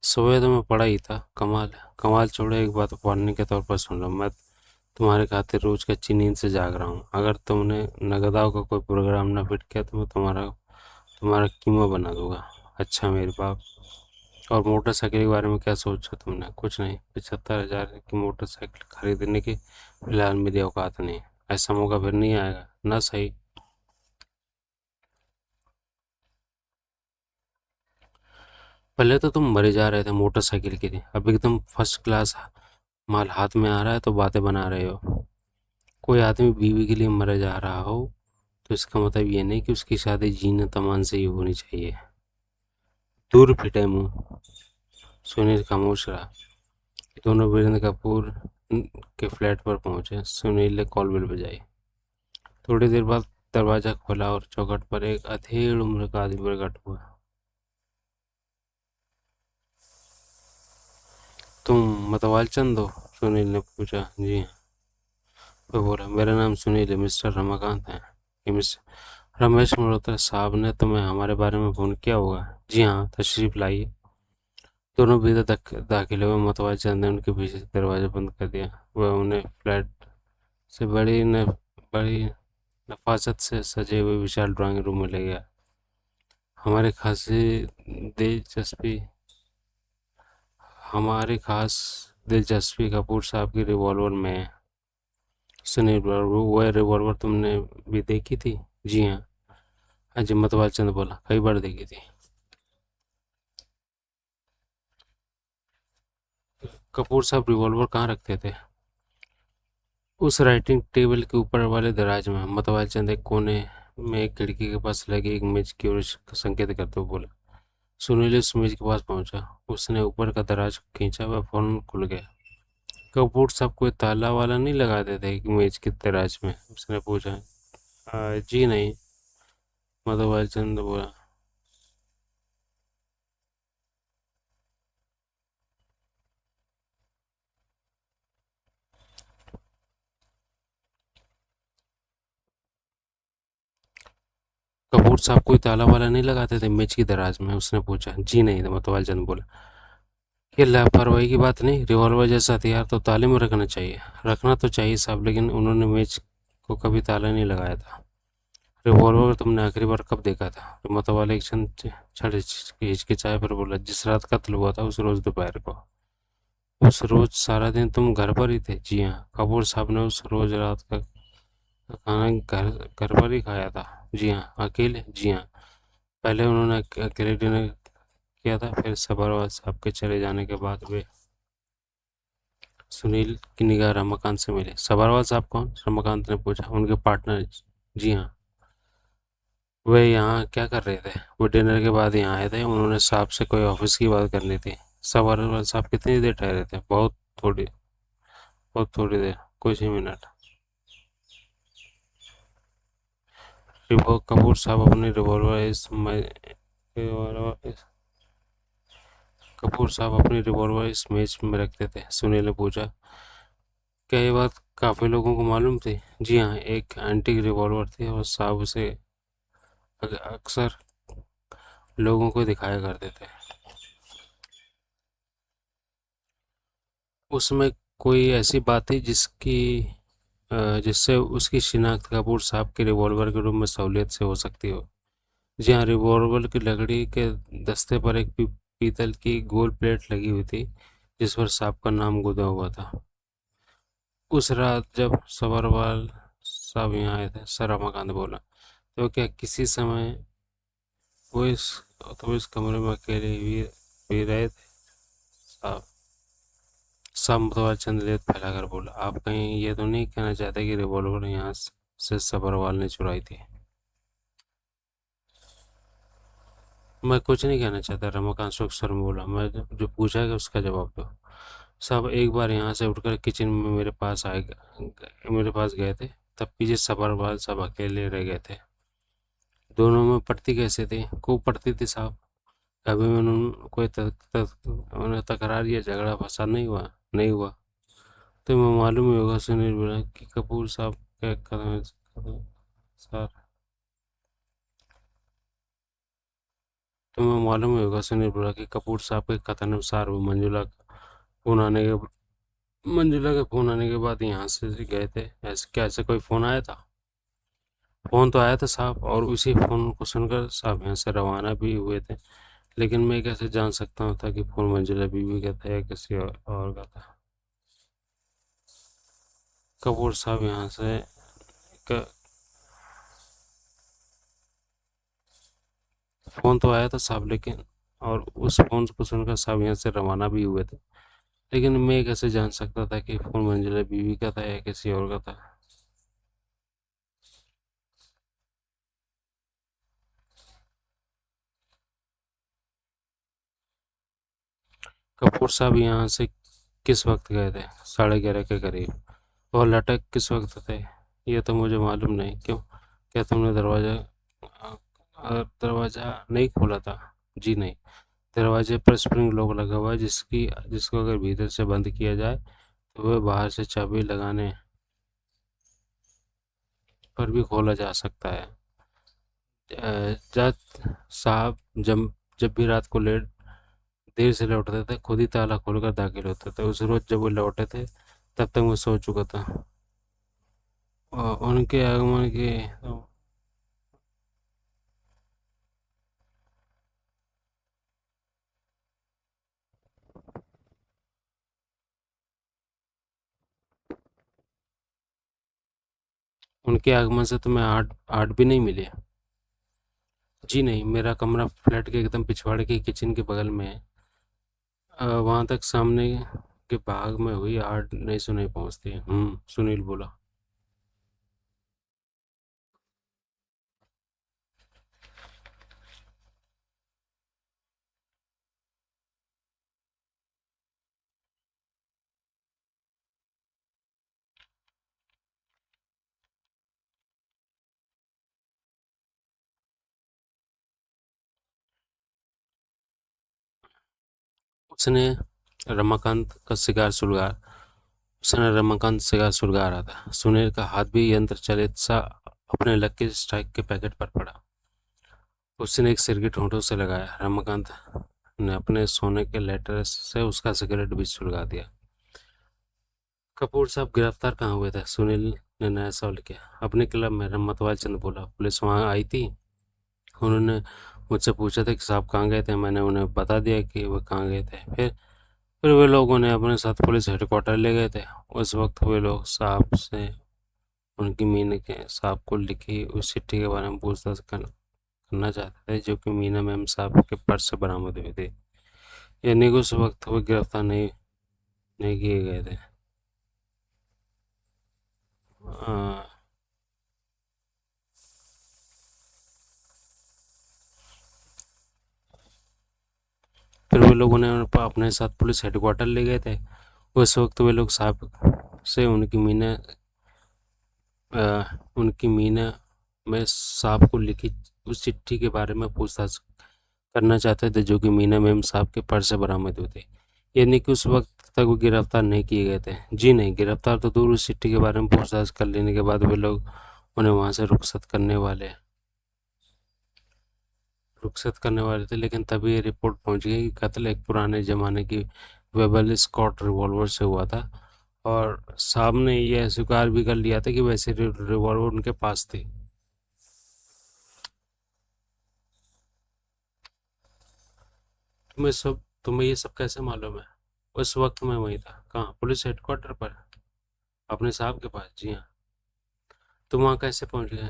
सोए तो मैं पड़ा ही था। कमाल कमाल छोड़ो, एक बात वार्निंग के तौर पर सुन लो। मैं तुम्हारे खातिर रोज कच्ची नींद से जाग रहा हूँ। अगर तुमने नगदाव का कोई प्रोग्राम ना फिट किया तो मैं तुम्हारा कीमा बना दूंगा। अच्छा मेरे बाप। और मोटरसाइकिल के बारे में क्या सोचा तुमने? कुछ नहीं। 75,000 की मोटरसाइकिल खरीदने की फिलहाल मेरी औकात नहीं। ऐसा मौका फिर नहीं आएगा ना। सही। पहले तो तुम मरे जा रहे थे मोटरसाइकिल के लिए, अब एकदम फर्स्ट क्लास माल हाथ में आ रहा है तो बातें बना रहे हो। कोई आदमी बीवी के लिए मरे जा रहा हो तो इसका मतलब ये नहीं कि उसकी शादी जीने तमान से ही होनी चाहिए। दूर फिटे मुंह। सुनील खामोश रहा। दोनों वीरेंद्र कपूर के फ्लैट पर पहुंचे। सुनील ने कॉल बेल बजाई। थोड़ी देर बाद दरवाजा खोला और चौखट पर एक अधेड़ उम्र का आदमी प्रकट हुआ। तुम मतवाल चंद हो? सुनील ने पूछा। जी हाँ। वो बोला, मेरा नाम सुनील है, मिस्टर रमाकांत है। ये मिस्टर रमेश मल्होत्रा साहब ने तुम्हें हमारे बारे में फोन किया होगा। जी हाँ, तशरीफ लाइए। दोनों भीतर दाखिल हुए। मतवाल चंद ने उनके पीछे से दरवाजा बंद कर दिया। वह उन्हें फ्लैट से बड़ी नफासत से सजे हुए विशाल ड्राइंग रूम में ले गया। हमारे खासी दिलचस्पी हमारी खास दिलचस्पी कपूर साहब की रिवॉल्वर में है। सुनील बोला, वह रिवॉल्वर तुमने भी देखी थी? जी हाँ। अजय मतवाल चंद बोला, कई बार देखी थी। कपूर साहब रिवॉल्वर कहाँ रखते थे? उस राइटिंग टेबल के ऊपर वाले दराज में। मतवाल चंद एक कोने में एक खिड़की के पास लगे एक मेज की ओर संकेत करते हुए बोला। सुनील उस मेज के पास पहुंचा। उसने ऊपर का दराज खींचा, वह फौरन खुल गया। कपूर साहब कोई ताला वाला नहीं लगाते थे कि मेज के दराज में? उसने पूछा। जी नहीं, मतवाल चंद बोला। कपूर साहब कोई ताला वाला नहीं लगाते थे मेज की दराज में? उसने पूछा। जी नहीं, मतवाल चंद बोला। ये लापरवाही की बात नहीं, रिवॉल्वर जैसा हथियार तो ताले में रखना चाहिए। रखना तो चाहिए साहब, लेकिन उन्होंने मेज को कभी ताला नहीं लगाया था। रिवॉल्वर तुमने आखिरी बार कब देखा था? मतवाले एक क्षण हिचकिचाए पर बोला, जिस रात कत्ल हुआ था उस रोज दोपहर को। उस रोज सारा दिन तुम घर पर ही थे? जी हाँ। कपूर साहब ने उस रोज रात का खाना घर घर पर ही खाया था? जी हाँ। अकेले? जी हाँ। पहले उन्होंने अकेले डिनर किया था, फिर सबर साहब के चले जाने के बाद वे। सुनील की निगाह रमाकांत से मिली। सभारवाल साहब कौन? रमाकांत ने पूछा। उनके पार्टनर? जी हाँ। वे यहाँ क्या कर रहे थे? वो डिनर के बाद यहाँ आए थे, उन्होंने साहब से कोई ऑफिस की बात करनी थी। सवार साहब कितनी देर ठहरे थे? थोड़ी बहुत थोड़ी देर, कुछ ही मिनट। कपूर साहब अपनी कपूर साहब अपनी रिवॉल्वर इस मेज में रखते थे। सुनील ने पूछा, क्या ये बात काफी लोगों को मालूम थी? जी हाँ, एक एंटीक रिवॉल्वर थी और साहब उसे अक्सर लोगों को दिखाया करते थे। उसमें कोई ऐसी बात थी जिससे उसकी शिनाख्त कपूर साहब के रिवॉल्वर के रूप में सहूलियत से हो सकती हो? जी हाँ, रिवॉल्वर की लकड़ी के दस्ते पर एक पीतल की गोल प्लेट लगी हुई थी, जिस पर साहब का नाम गुदा हुआ था। उस रात जब सभरवाल साहब यहाँ आए थे, सर रमाकांत बोला, तो क्या किसी समय वो इस इस कमरे में अकेले भी रहे थे? साहब साहब मुतवार चंद लेत फैलाकर बोला, आप कहीं ये तो नहीं कहना चाहते कि रिवॉल्वर यहाँ से सभरवाल ने चुराई थी? मैं कुछ नहीं कहना चाहता, रमाकांत सूक्ष्म स्वर में बोला। मैं जो पूछा है उसका जवाब दो। साहब एक बार यहाँ से उठकर किचन में मेरे पास गए थे, तब पीछे सभरवाल सब अकेले रह गए थे। दोनों में पड़ती कैसे थी? खूब पड़ती थी साहब। कभी में उन्हें तकरार या झगड़ा फसाद नहीं हुआ? नहीं हुआ। तो मैं मालूम ही होगा, सुनील बोला, कि कपूर साहब के कदम सर तुम्हें मालूम ही होगा, सुनील बोला, कि कपूर साहब के कथन अनुसार वो फोन आने के मंजुला के फोन आने के बाद यहाँ से गए थे। ऐसे कोई फोन आया था? फोन तो आया था साहब, और उसी फोन को सुनकर साहब यहाँ से रवाना भी हुए थे। लेकिन मैं कैसे जान सकता हूँ था कि फोन मंजुला बीवी का था या किसी और का था? कपूर साहब यहाँ से क, फोन तो आया था साहब, लेकिन और उस फोन को सुनकर साहब यहाँ से रवाना भी हुए थे। लेकिन मैं कैसे जान सकता था कि फोन मंजुला बीवी का था या किसी और का था? कपूर साहब यहाँ से किस वक्त गए थे? 11:30 के करीब। और लटक किस वक्त थे? ये तो मुझे मालूम नहीं। क्यों, क्या तुमने दरवाज़ा नहीं खोला था? जी नहीं। दरवाजे पर स्प्रिंग लॉक लगा हुआ है, जिसको अगर भीतर से बंद किया जाए तो वह बाहर से चाबी लगाने पर भी खोला जा सकता है। जज साहब जब जब भी रात को देर से लौटते थे, खुद ही ताला खोलकर दाखिल होते थे। उस रोज जब वो लौटे थे, तब तक मैं सो चुका था। और उनके आगमन से तो मैं आठ आठ भी नहीं मिले। जी नहीं, मेरा कमरा फ्लैट के एकदम पिछवाड़े की किचन के बगल में है। वहां तक सामने के भाग में हुई आठ नहीं सुनाई पहुंचती। सुनील बोला। उसने रमाकांत का सिगार सुलगा उसने रमाकांत सिगार सुलगा रहा था। सुनील का हाथ भी यंत्र चलित सा अपने लकी स्ट्राइक के पैकेट पर पड़ा। उसने एक सिरगिट होठों से लगाया। रमाकांत ने अपने सोने के लेटर से उसका सिगरेट भी सुलगा दिया। कपूर साहब गिरफ्तार कहाँ हुए थे? सुनील ने नया सवाल किया। अपने क्लब में, रमतवाल चंद बोला। पुलिस वहाँ आई थी। उन्होंने मुझसे पूछा था कि साहब कहाँ गए थे। मैंने उन्हें बता दिया कि वो कहाँ गए थे। फिर वे लोग उन्हें अपने साथ पुलिस हेडक्वार्टर ले गए थे। उस वक्त वे लोग साहब से उनकी मीना के साहब को लिखी उस चिट्ठी के बारे में पूछताछ करना चाहते थे, जो कि मीना मैम साहब के पर्स से बरामद हुई थी। यानी कि उस वक्त वो गिरफ्तार नहीं किए गए थे। आ, फिर वे लोग उन्हें अपने साथ पुलिस हेडक्वार्टर ले गए थे। उस वक्त वे लोग साहब से उनकी मीना में साहब को लिखी उस चिट्ठी के बारे में पूछताछ करना चाहते थे जो कि मीना मेम साहब के पर्स से बरामद हुए थे। यानी कि उस वक्त तक वो गिरफ्तार नहीं किए गए थे। जी नहीं, गिरफ्तार तो दूर, उस चिट्ठी के बारे में पूछताछ कर लेने के बाद वे लोग उन्हें वहाँ से रुखसत करने वाले थे, लेकिन तभी ये रिपोर्ट पहुंच गई कि कत्ल एक पुराने ज़माने की वेबल स्कॉट रिवॉल्वर से हुआ था, और साहब ने यह स्वीकार भी कर लिया था कि वैसे रिवॉल्वर उनके पास थी। तुम्हें ये सब कैसे मालूम है? उस वक्त मैं वहीं था। कहाँ? पुलिस हेडक्वार्टर पर, अपने साहब के पास? जी हाँ। तुम वहाँ कैसे पहुँच गए?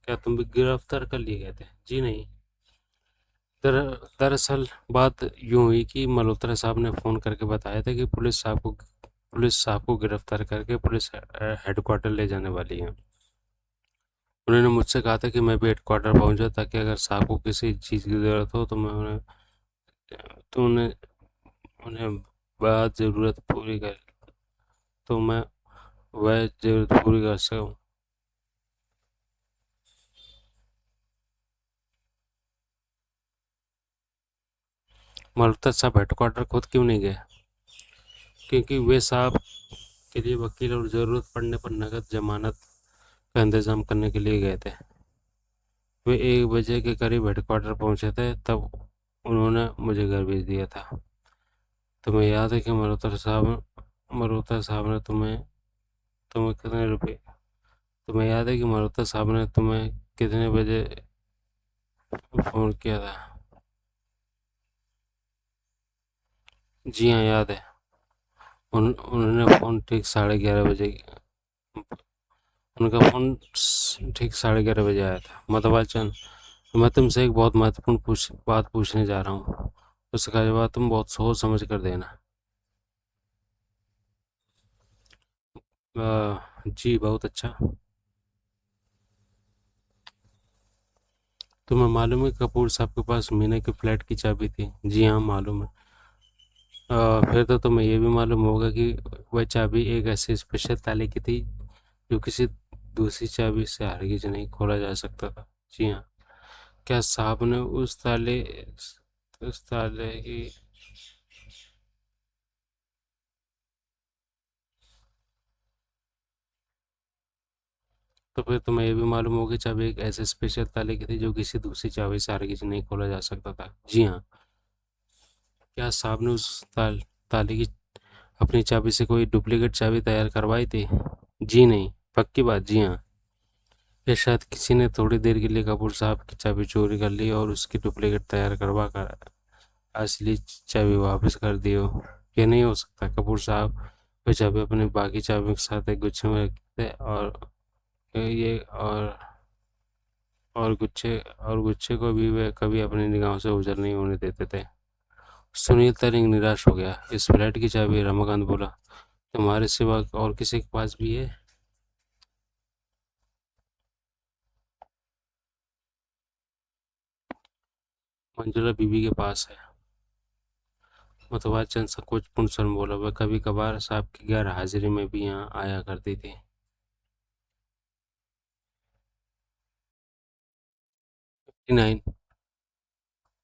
क्या तुम भी गिरफ्तार कर लिए गए थे? जी नहीं। दरअसल बात यूं हुई कि मल्होत्रा साहब ने फ़ोन करके बताया था कि पुलिस साहब को गिरफ्तार करके पुलिस हेडक्वार्टर ले जाने वाली है। उन्होंने मुझसे कहा था कि मैं भी हेडक्वार्टर पहुंचा, ताकि अगर साहब को किसी चीज़ की ज़रूरत हो तो उन्हें उन्हें बात ज़रूरत पूरी कर तो मैं वह ज़रूरत पूरी कर सकूं। मल्होत्रा साहब हेडक्वार्टर खुद क्यों नहीं गए? क्योंकि वे साहब के लिए वकील और ज़रूरत पड़ने पर नकद जमानत का इंतज़ाम करने के लिए गए थे। वे 1 बजे के करीब हेडक्वार्टर पहुंचे थे, तब उन्होंने मुझे घर भेज दिया था। तुम्हें याद है कि मल्होत्रा साहब ने तुम्हें कितने रुपए तुम्हें याद है कि मल्होत्रा साहब ने तुम्हें कितने बजे फ़ोन किया था? जी हाँ, याद है। उन्होंने फ़ोन ठीक 11:30 बजे उनका फ़ोन ठीक 11:30 बजे आया था। मतवाल चंद, मैं तुमसे एक बहुत महत्वपूर्ण बात पूछने जा रहा हूँ। उसका जवाब तुम बहुत सोच समझ कर देना। जी, बहुत अच्छा। तुम्हें मालूम है कपूर साहब के पास मीना के फ्लैट की चाबी थी? जी हाँ, मालूम है। फिर तो तुम्हें ये भी मालूम होगा कि वह चाबी एक ऐसे स्पेशल ताले की थी जो किसी दूसरी चाबी से हरगिज नहीं खोला जा सकता था। जी हाँ। क्या साहब ने उस ताले की तो फिर तुम्हें ये भी मालूम होगा कि चाबी एक ऐसे स्पेशल ताले की थी जो किसी दूसरी चाबी से हरगिज नहीं खोला जा सकता था। जी हाँ। क्या साहब ने ताले की अपनी चाबी से कोई डुप्लीकेट चाबी तैयार करवाई थी? जी नहीं। पक्की बात? जी हाँ। या शायद किसी ने थोड़ी देर के लिए कपूर साहब की चाबी चोरी कर ली और उसकी डुप्लीकेट तैयार करवा कर असली चाबी वापस कर दी हो? ये नहीं हो सकता। कपूर साहब वो चाबी अपनी बाकी चाबियों के साथ एक गुच्छे में रखते थे, ये और गुच्छे को भी वे कभी अपनी निगाहों से ओझल नहीं होने देते थे। सुनील तनिक निराश हो गया। इस फ्लैट की चाबी? रमाकांत बोला। तुम्हारे सिवा और किसी के पास भी है? मंजुला बीबी के पास है। मुतवार चंद संकोचपूर्ण स्वर में बोला। वह कभी कभार साहब की गैर हाजिरी में भी यहाँ आया करती थी। 59।